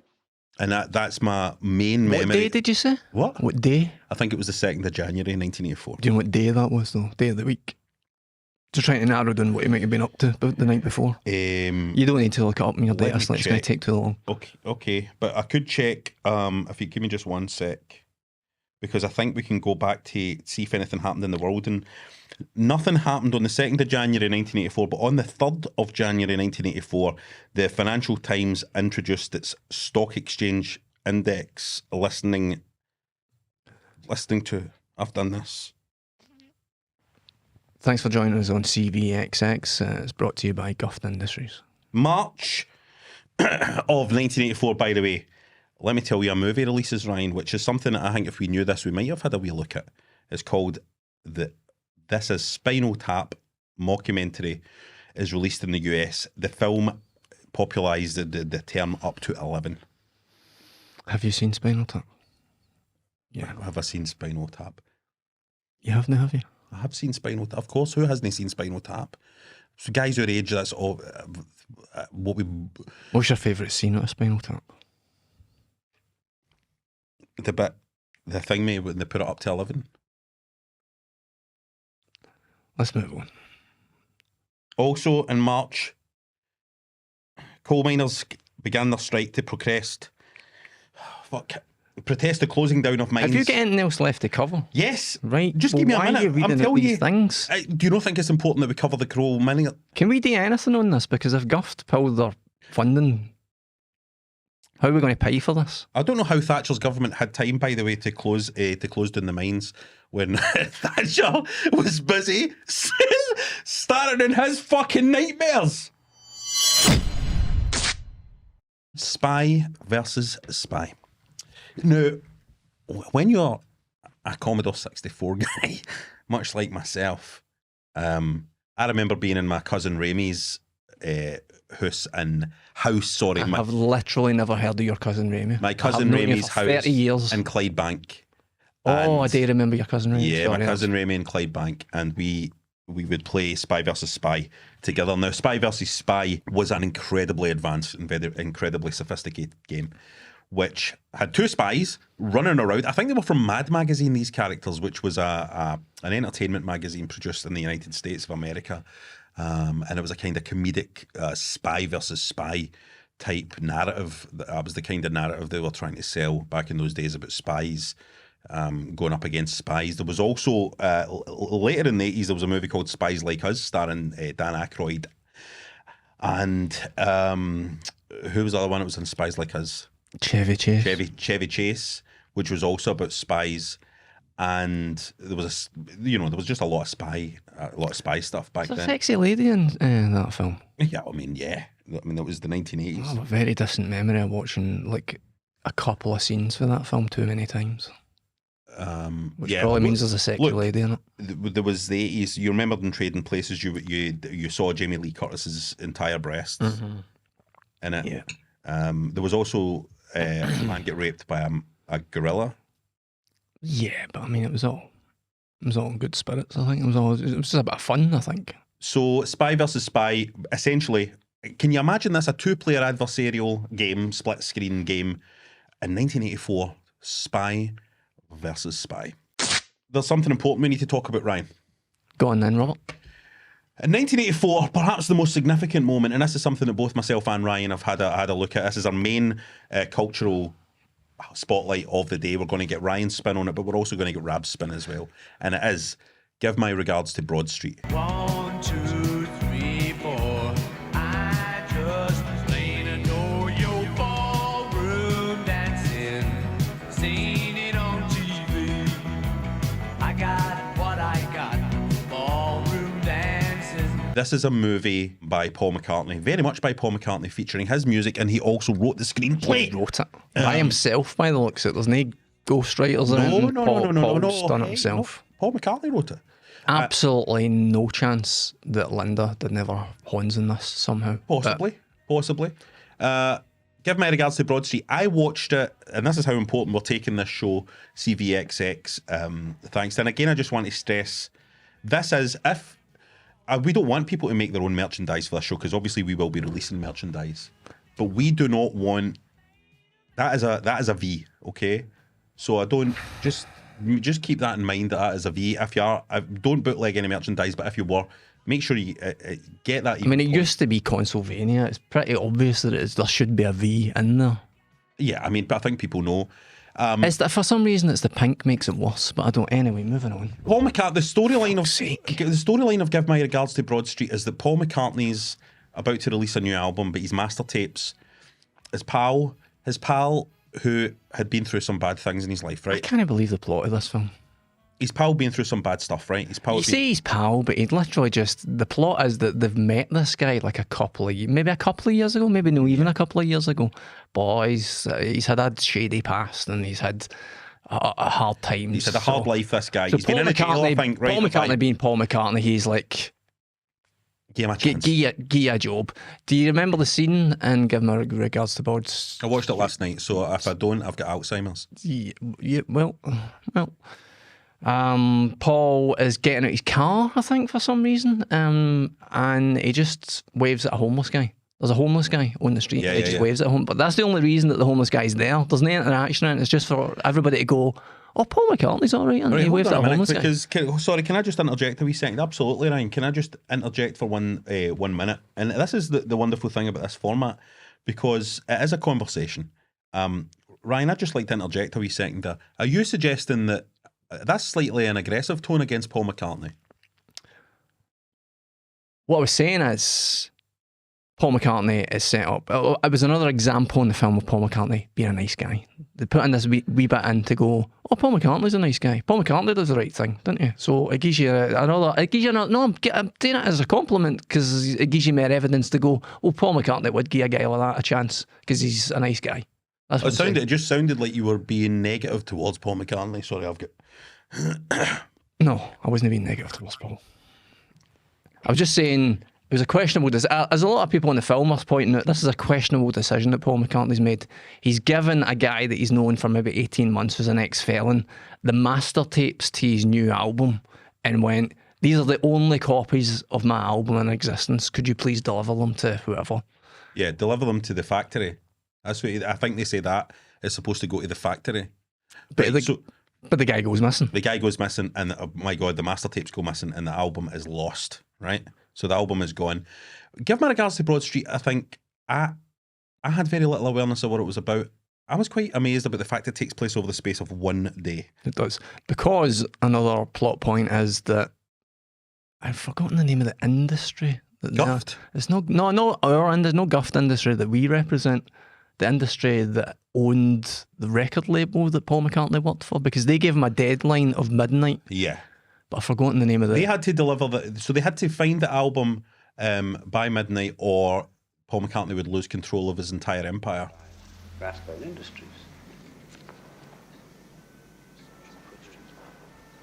And that's my main memory. What day did you say? What day? I think it was the 2nd of January 1984. Do you know what day that was though? Day of the week? Just trying to narrow down what you might have been up to about the night before. You don't need to look it up in your data slate. It's going to take too long. Okay, but I could check if you give me just 1 sec, because I think we can go back to see if anything happened in the world. And nothing happened on the 2nd of January 1984, but on the 3rd of January 1984, the Financial Times introduced its stock exchange index listening to. I've done this. Thanks for joining us on CVXX. It's brought to you by Guffed Industries. March of 1984, by the way. Let me tell you, a movie releases, Ryan, which is something that I think if we knew this, we might have had a wee look at. It's called This is Spinal Tap mockumentary, is released in the US. The film popularised the term up to 11. Have you seen Spinal Tap? Yeah. Have I seen Spinal Tap? You haven't, have you? I have seen Spinal Tap. Of course, who hasn't seen Spinal Tap? So guys our age, that's all what we... What's your favourite scene out of Spinal Tap? The thing, mate, when they put it up to 11. Let's move on. Also, in March, coal miners began their strike to protest fuck. Protest the closing down of mines. Have you got anything else left to cover? Yes. Right. Just well, give me a why minute. Are you reading I'm telling these you. things. Do you not think it's important that we cover the Crow mining? Can we do anything on this? Because if Guft pulled their funding, how are we going to pay for this? I don't know how Thatcher's government had time, by the way, to close down the mines when Thatcher was busy starting in his fucking nightmares. Spy versus spy. Now, when you're a Commodore 64 guy, much like myself, I remember being in my cousin Ramey's house. I've literally never heard of your cousin Ramy. My cousin Ramey's house 30 years. in Clydebank. Oh, I do remember your cousin Ramy. Yeah, Sorry, my cousin Ramy in Clydebank, and we would play Spy versus Spy together. Now, Spy versus Spy was an incredibly advanced and very incredibly sophisticated game, which had two spies running around. I think they were from Mad Magazine, these characters, which was an entertainment magazine produced in the United States of America. And it was a kind of comedic spy versus spy type narrative. That was the kind of narrative they were trying to sell back in those days about spies going up against spies. There was also, later in the 80s, there was a movie called Spies Like Us, starring Dan Aykroyd. And who was the other one that was in Spies Like Us? Chevy Chase. Chevy Chase, which was also about spies. And there was there was just a lot of spy stuff back There's a then. sexy lady in that film. Yeah, I mean, that was the 1980s. I have a very distant memory of watching like a couple of scenes for that film too many times. Which probably means there's a sexy lady in it. There was the 80s. You remember in Trading Places, you saw Jamie Lee Curtis's entire breast in it. Yeah. There was also a man get raped by a gorilla. Yeah, but I mean, it was all in good spirits. I think it was just a bit of fun. I think. So, Spy versus Spy, essentially, can you imagine this? A two-player adversarial game, split-screen game in 1984. Spy versus Spy. There's something important we need to talk about, Ryan. Go on then, Robert. In 1984, perhaps the most significant moment, and this is something that both myself and Ryan have had a look at. This is our main cultural spotlight of the day. We're going to get Ryan's spin on it, but we're also going to get Rab's spin as well. And it is, give my regards to Broad Street. 1, 2, 3, 4. I just was laying a yo-yo ballroom dancing, seen it on TV. I got what I got, ballroom dancing. This is a movie by Paul McCartney, very much by Paul McCartney, featuring his music, and he also wrote the screenplay. He wrote it by himself, by the looks of it. There's no ghostwriters or anything. Paul's done it himself. Paul McCartney wrote it. Absolutely no chance that Linda did never horns in this somehow. Possibly. Give my regards to Broad Street. I watched it, and this is how important we're taking this show, CVXX. Thanks. And again, I just want to stress, this is, if we don't want people to make their own merchandise for this show, because obviously we will be releasing merchandise, but we do not want, that is a V, okay? So I don't, just keep that in mind, that is a V. If you are, don't bootleg any merchandise, but if you were, make sure you get that. I mean, it used to be Consulvania. It's pretty obvious that there should be a V in there. Yeah, I mean, but I think people know. It's that for some reason it's the pink makes it worse, but I don't. Anyway, moving on. Paul McCartney. The storyline of Give My Regards to Broad Street is that Paul McCartney's about to release a new album, but his master tapes, his pal who had been through some bad things in his life, right? I can't believe the plot of this film. His pal being through some bad stuff, right? You say his pal, but he'd literally the plot is that they've met this guy like maybe a couple of years ago, maybe no, even a couple of years ago. But he's had a shady past and he's had a hard time. He's had a hard life, this guy. So He's been in a jail, I think, right? Paul McCartney being Paul McCartney, he's like, give him a chance. Give you a job. Do you remember the scene in Give My Regards to Broad Street? I watched it last night, so if I don't, I've got Alzheimer's. Yeah, well. Paul is getting out his car, I think, for some reason, and he just waves at a homeless guy. There's a homeless guy on the street. He just waves at him, but that's the only reason that the homeless guy's there. There's no interaction in it. It's just for everybody to go, oh, Paul McCartney's all right, and he waves at a homeless guy. Sorry, can I just interject a wee second? Absolutely, Ryan. Can I just interject for 1 minute? And this is the wonderful thing about this format, because it is a conversation. Ryan, I'd just like to interject a wee second there. Are you suggesting that that's slightly an aggressive tone against Paul McCartney? What I was saying is, Paul McCartney is set up. It was another example in the film of Paul McCartney being a nice guy. They put in this wee bit in to go, oh, Paul McCartney's a nice guy. Paul McCartney does the right thing, didn't you? So it gives you another. It gives you no. I'm saying it as a compliment because it gives you more evidence to go, oh, Paul McCartney would give a guy like that a chance because he's a nice guy. That's what It just sounded like you were being negative towards Paul McCartney. Sorry, I've got. No, I wasn't being negative towards Paul. I was just saying it was a questionable decision. As a lot of people in the film are pointing out, this is a questionable decision that Paul McCartney's made. He's given a guy that he's known for maybe 18 months as an ex-felon the master tapes to his new album and went, these are the only copies of my album in existence. Could you please deliver them to whoever? Yeah, deliver them to the factory. That's what I think they say that is supposed to go to the factory. But the guy goes missing. The guy goes missing, and oh my God, the master tapes go missing, and the album is lost. Right, so the album is gone. Give my regards to Broad Street. I think I had very little awareness of what it was about. I was quite amazed about the fact it takes place over the space of one day. It does, because another plot point is that I've forgotten the name of the industry. Guft. It's no Guft industry that we represent. The industry that owned the record label that Paul McCartney worked for, because they gave him a deadline of midnight. Yeah. But I've forgotten the name of it. They had to deliver so they had to find the album by midnight, or Paul McCartney would lose control of his entire empire. Rathbone Industries.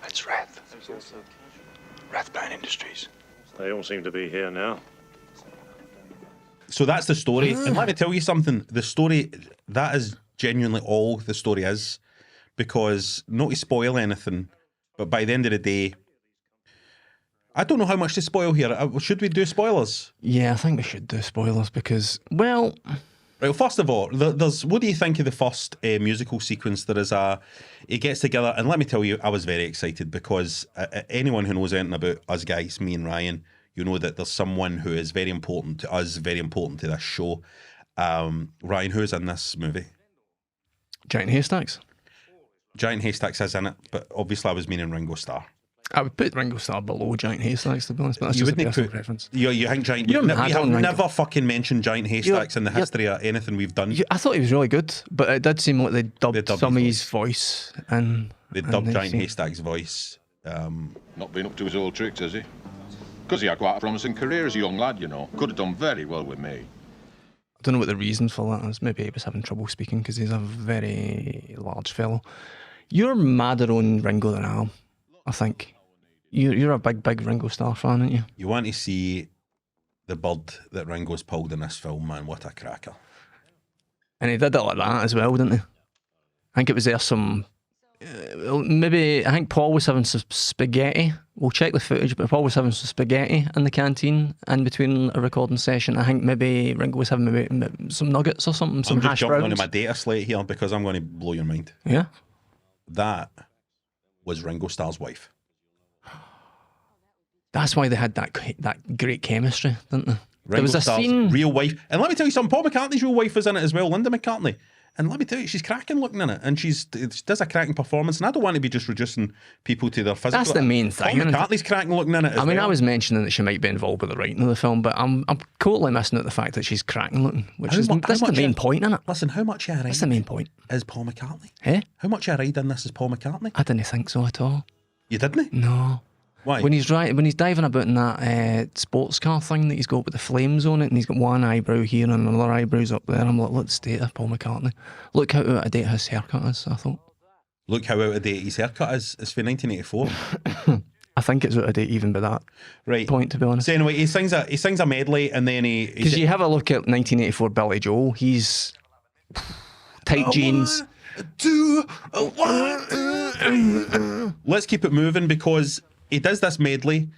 That's Rath. Rathbone Industries. They all seem to be here now. So that's the story. And let me tell you something. The story, that is genuinely all the story is. Because, not to spoil anything, but by the end of the day, I don't know how much to spoil here. Should we do spoilers? Yeah, I think we should do spoilers because, well... Right, well, first of all, what do you think of the first musical sequence? It gets together, and let me tell you, I was very excited because anyone who knows anything about us guys, me and Ryan, you know that there's someone who is very important to us, very important to this show. Ryan, who's in this movie? Giant Haystacks. Giant Haystacks is in it, but obviously I was meaning Ringo Starr. I would put Ringo Starr below Giant Haystacks, to be honest, but that's just a personal preference. You think Giant... We have never fucking mentioned Giant Haystacks in the history of anything we've done. I thought he was really good, but it did seem like they dubbed some of his voice. They dubbed Giant Haystacks' voice. Not been up to his old tricks, has he? Because he had quite a promising career as a young lad, you know. Could have done very well with me. I don't know what the reason for that is. Maybe he was having trouble speaking because he's a very large fellow. You're madder on Ringo than I am, I think. You're a big Ringo Starr fan, aren't you? You want to see the bird that Ringo's pulled in this film, man. What a cracker. And he did it like that as well, didn't he? I think it was there some... maybe, I think Paul was having some spaghetti. We'll check the footage, but Paul was having some spaghetti in the canteen in between a recording session. I think maybe Ringo was having maybe some nuggets or something, some hash browns. I'm just jumping onto my data slate here because I'm going to blow your mind. Yeah? That was Ringo Starr's wife. That's why they had that great chemistry, didn't they? There was a scene, real wife, and let me tell you something. Paul McCartney's real wife was in it as well, Linda McCartney. And let me tell you, she's cracking looking in it, and she does a cracking performance. And I don't want to be just reducing people to their physical. That's the main thing. Paul McCartney's cracking looking in it. As well. I was mentioning that she might be involved with the writing of the film, but I'm totally missing out the fact that she's cracking looking, that's the main point in it. Listen, how much you ride? That's the main point. Is Paul McCartney? Eh? How much you ride in this is Paul McCartney? I didn't think so at all. You didn't? No. Why? When he's diving about in that sports car thing that he's got with the flames on it, and he's got one eyebrow here and another eyebrow's up there, I'm like, look, state of Paul McCartney. Look how out of date his haircut is, I thought. Look how out of date his haircut is. It's for 1984. I think it's out of date even by that point, to be honest. So anyway, he sings a medley, and then because you have a look at 1984 Billy Joel, he's tight jeans. Let's keep it moving because he does this medley,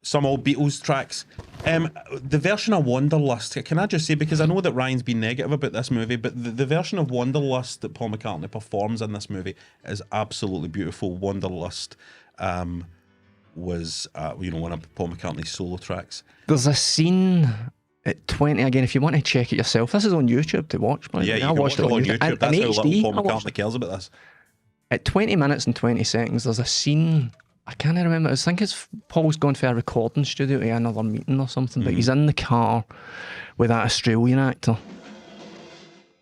some old Beatles tracks. The version of Wanderlust, can I just say, because I know that Ryan's been negative about this movie, but the version of Wanderlust that Paul McCartney performs in this movie is absolutely beautiful. Wanderlust was one of Paul McCartney's solo tracks. There's a scene At 20, again, if you want to check it yourself, this is on YouTube to watch. By the Yeah, way. you I can watched watch it on YouTube. YouTube. That's in how HD, little Paul I watched McCartney cares about this. At 20 minutes and 20 seconds, there's a scene. I can't remember. I think it's Paul's going for a recording studio to another meeting or something, but he's in the car with that Australian actor.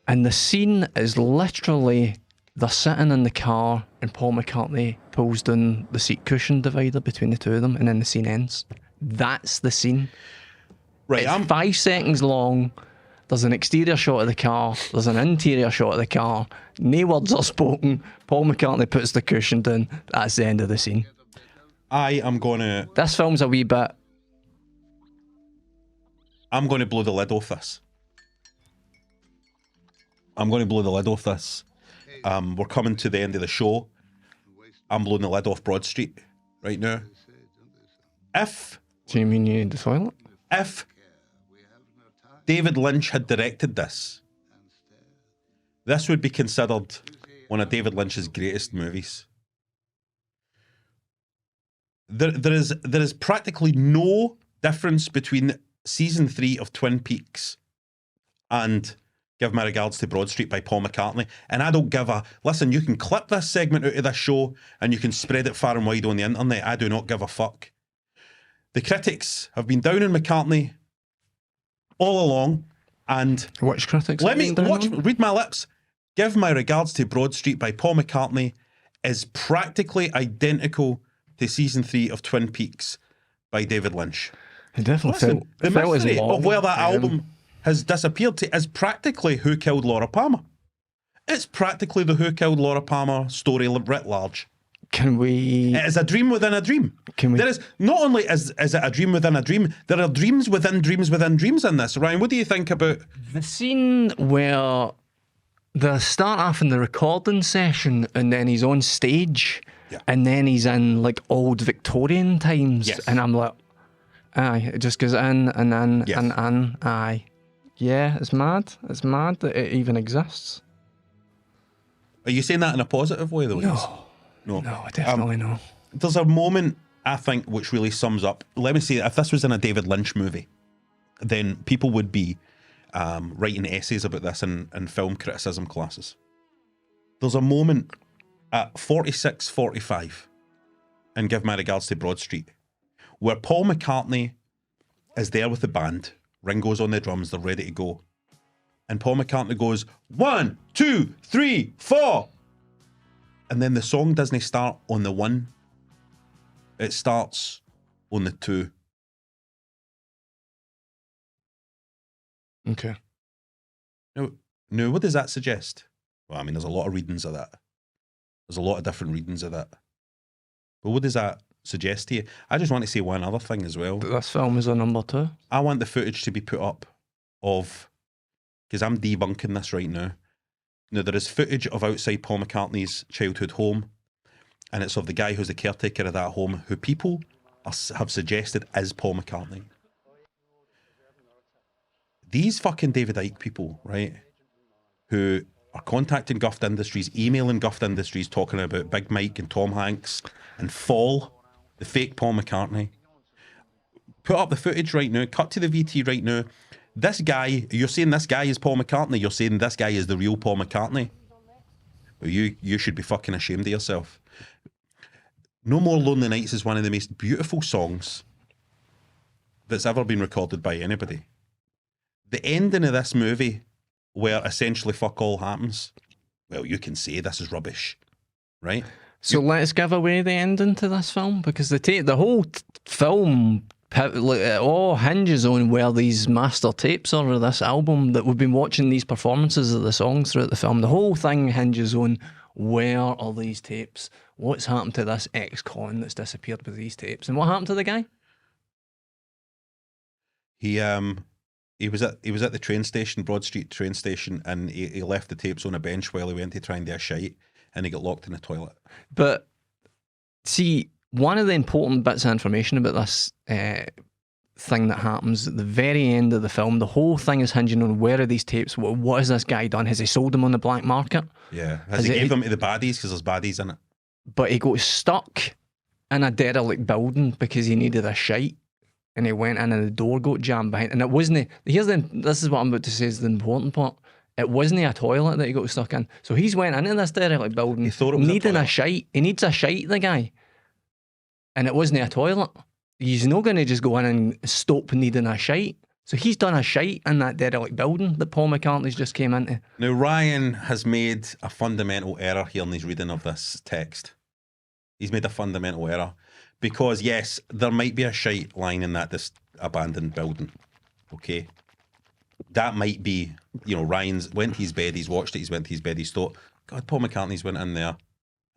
And the scene is literally they're sitting in the car and Paul McCartney pulls down the seat cushion divider between the two of them, and then the scene ends. That's the scene. Right, It's 5 seconds long. There's an exterior shot of the car. There's an interior shot of the car. No words are spoken. Paul McCartney puts the cushion down. That's the end of the scene. I am going to... This film's a wee bit... I'm going to blow the lid off this. I'm going to blow the lid off this. We're coming to the end of the show. I'm blowing the lid off Broad Street right now. If... Do you mean you need the toilet? If David Lynch had directed this, this would be considered one of David Lynch's greatest movies. There is practically no difference between season 3 of Twin Peaks and Give My Regards to Broad Street by Paul McCartney. And I don't give a... Listen, you can clip this segment out of this show and you can spread it far and wide on the internet. I do not give a fuck. The critics have been down on McCartney all along, and... Which critics? Let me... Read my lips. Give My Regards to Broad Street by Paul McCartney is practically identical to season 3 of Twin Peaks by David Lynch. It definitely felt... The felt as mystery long. of where that album has disappeared to is practically Who Killed Laura Palmer. It's practically the Who Killed Laura Palmer story writ large. Can we... It is a dream within a dream. Can we... There is... Not only is it a dream within a dream, there are dreams within dreams within dreams in this. Ryan, what do you think about... The scene where they start off in the recording session and then he's on stage and then he's in like old Victorian times. Yes. And I'm like, aye, it just goes in and in and in, aye. Yeah, it's mad. It's mad that it even exists. Are you saying that in a positive way, though? No, definitely no. There's a moment, I think, which really sums up... Let me say, if this was in a David Lynch movie, then people would be writing essays about this in film criticism classes. There's a moment at 46:45 in Give My Regards to Broad Street where Paul McCartney is there with the band. Ringo's on the drums, they're ready to go. And Paul McCartney goes, 1, 2, 3, 4. And then the song doesn't start on the 1. It starts on the 2. Okay. Now, what does that suggest? Well, I mean, there's a lot of readings of that. There's a lot of different readings of that. But what does that suggest to you? I just want to say one other thing as well. This film is a number 2. I want the footage to be put up of... Because I'm debunking this right now. Now, there is footage of outside Paul McCartney's childhood home, and it's of the guy who's the caretaker of that home, who people have suggested is Paul McCartney. These fucking David Icke people, right, who are contacting Guft Industries, emailing Guft Industries, talking about Big Mike and Tom Hanks and Fall, the fake Paul McCartney. Put up the footage right now, cut to the VT right now. This guy, you're saying this guy is Paul McCartney, you're saying this guy is the real Paul McCartney. Well, you should be fucking ashamed of yourself. No More Lonely Nights is one of the most beautiful songs that's ever been recorded by anybody. The ending of this movie, where essentially fuck all happens, well, you can say this is rubbish, right? So let's give away the ending to this film, because the whole film... It all hinges on where these master tapes are of this album, that we've been watching these performances of the songs throughout the film. The whole thing hinges on where are these tapes? What's happened to this ex-con that's disappeared with these tapes? And what happened to the guy? He was at the train station, Broad Street train station, and he left the tapes on a bench while he went to try and do a shite, and he got locked in the toilet. But see, one of the important bits of information about this thing that happens at the very end of the film, the whole thing is hinging on where are these tapes, what has this guy done? Has he sold them on the black market? Yeah. Has he gave them to the baddies because there's baddies in it? But he got stuck in a derelict building because he needed a shite. and he went in and the door got jammed behind. And it wasn't. This is what I'm about to say is the important part. It wasn't a toilet that he got stuck in. So he's went into this derelict building. He thought it was needing a shite. He needs a shite, the guy. And it wasn't a toilet. He's not going to just go in and stop needing a shite. So he's done a shite in that derelict building that Paul McCartney's just came into. Now, Ryan has made a fundamental error here in his reading of this text. He's made a fundamental error. Because, yes, there might be a shite lying in this abandoned building. Okay? That might be, Ryan's went to his bed, he's watched it, he's went to his bed, he's thought, God, Paul McCartney's went in there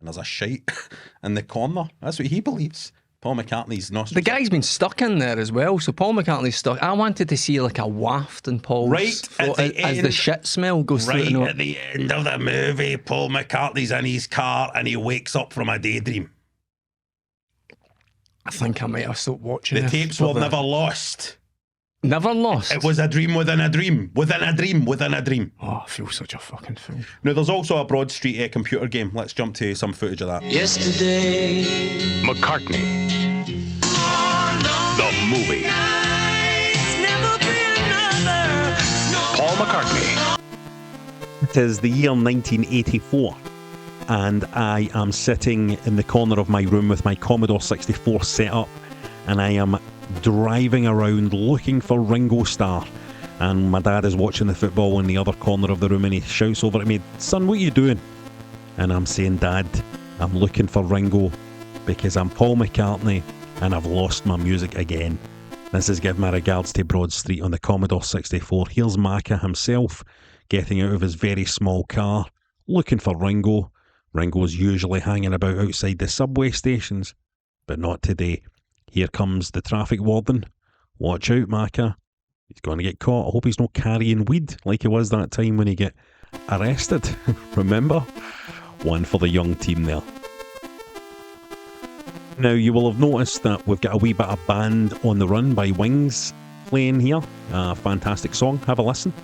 and there's a shite in the corner. That's what he believes. Paul McCartney's nostrils. The guy's been stuck in there as well, so Paul McCartney's stuck. I wanted to see like a waft in Paul's throat as the shit smell goes through. Right at the end of the movie, Paul McCartney's in his car and he wakes up from a daydream. I think I might have stopped watching The tapes were never lost. Never lost? It was a dream within a dream, within a dream, within a dream. Oh, I feel such a fucking fool. Now, there's also a Broad Street computer game. Let's jump to some footage of that. Yesterday, McCartney. The movie. Paul McCartney. It is the year 1984. And I am sitting in the corner of my room with my Commodore 64 set up, and I am driving around looking for Ringo Starr. And my dad is watching the football in the other corner of the room, and he shouts over at me, "Son, what are you doing?" And I'm saying, "Dad, I'm looking for Ringo because I'm Paul McCartney and I've lost my music again." This is Give My Regards to Broad Street on the Commodore 64. Here's Macca himself getting out of his very small car, looking for Ringo. Ringo's usually hanging about outside the subway stations, but not today. Here comes the traffic warden. Watch out, Macca. He's going to get caught. I hope he's not carrying weed like he was that time when he got arrested. Remember? One for the young team there. Now, you will have noticed that we've got a wee bit of Band on the Run by Wings playing here. A fantastic song. Have a listen.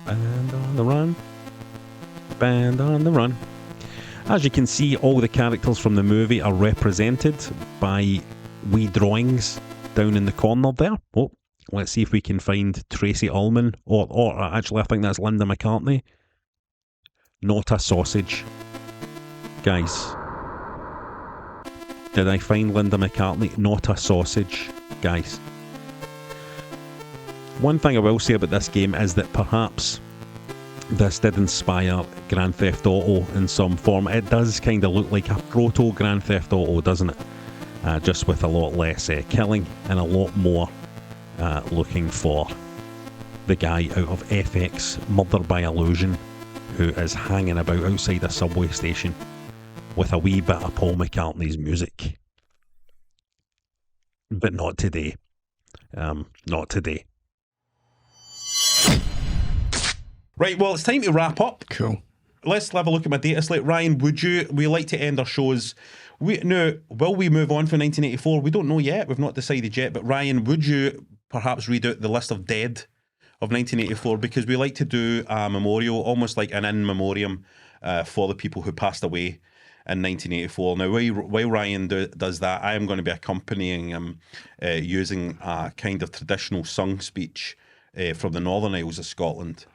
Band on the Run. Band on the Run. As you can see, all the characters from the movie are represented by wee drawings down in the corner there. Oh, let's see if we can find Tracy Ullman, or actually I think that's Linda McCartney. Not a sausage. Guys, did I find Linda McCartney? Not a sausage. Guys. One thing I will say about this game is that perhaps this did inspire Grand Theft Auto in some form. It does kind of look like a proto Grand Theft Auto, doesn't it? Just with a lot less killing and a lot more looking for the guy out of FX Murder by Illusion, who is hanging about outside a subway station with a wee bit of Paul McCartney's music. But not today. Not today. Right, well, it's time to wrap up. Cool. Let's have a look at my data slate. Ryan, we like to end our shows. Will we move on from 1984? We don't know yet. We've not decided yet. But Ryan, would you perhaps read out the list of dead of 1984? Because we like to do a memorial, almost like an in memoriam for the people who passed away in 1984. Now, while Ryan does that, I am going to be accompanying him using a kind of traditional sung speech from the Northern Isles of Scotland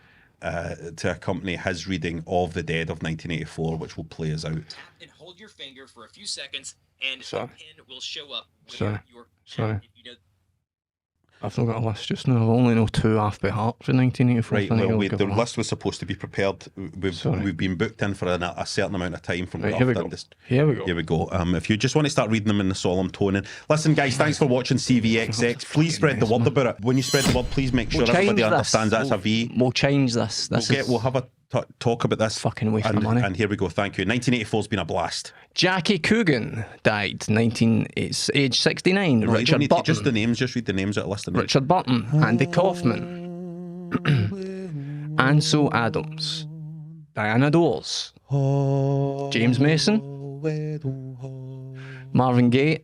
to accompany his reading of the dead of 1984, which will play us out. And hold your finger for a few seconds, and a pin will show up. Sorry. I've not got a list just now. I only know 2 Half Beat Hearts in 1984. Right, well, the list was supposed to be prepared. We've been booked in for a certain amount of time from Here we go. Here we go. If you just want to start reading them in the solemn tone. And listen, guys, thanks for watching CVXX. Please spread the word about it. When you spread the word, please make sure everybody understands that's a V. We'll change this. We'll have a talk about this. Fucking waste of money. And here we go. Thank you. 1984's been a blast. Jackie Coogan died, age 69. Right, Richard Burton. Just the names, just read the names out of the list. Richard Burton, Andy Kaufman, Ansel Adams, Diana Dores, James Mason, Marvin Gaye,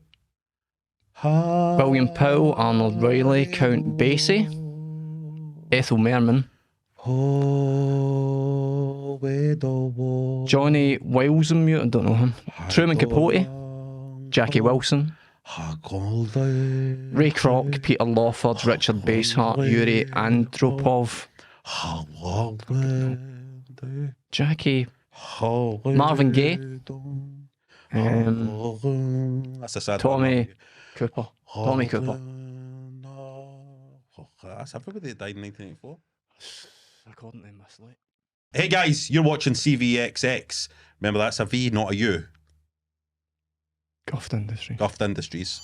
William Powell, Arnold Riley, Count Basie, Ethel Merman, Johnny Wilson, I don't know him, Truman Capote, Jackie Wilson, Ray Kroc, Peter Lawford, Richard Basehart, Yuri Andropov, Jackie, Marvin Gaye, That's a sad Tommy one. Cooper. Tommy Cooper. That's everybody that died in 1984. According to Miss Light. Hey guys, you're watching CVXX. Remember, that's a V, not a U. Guft Industries. Guft Industries.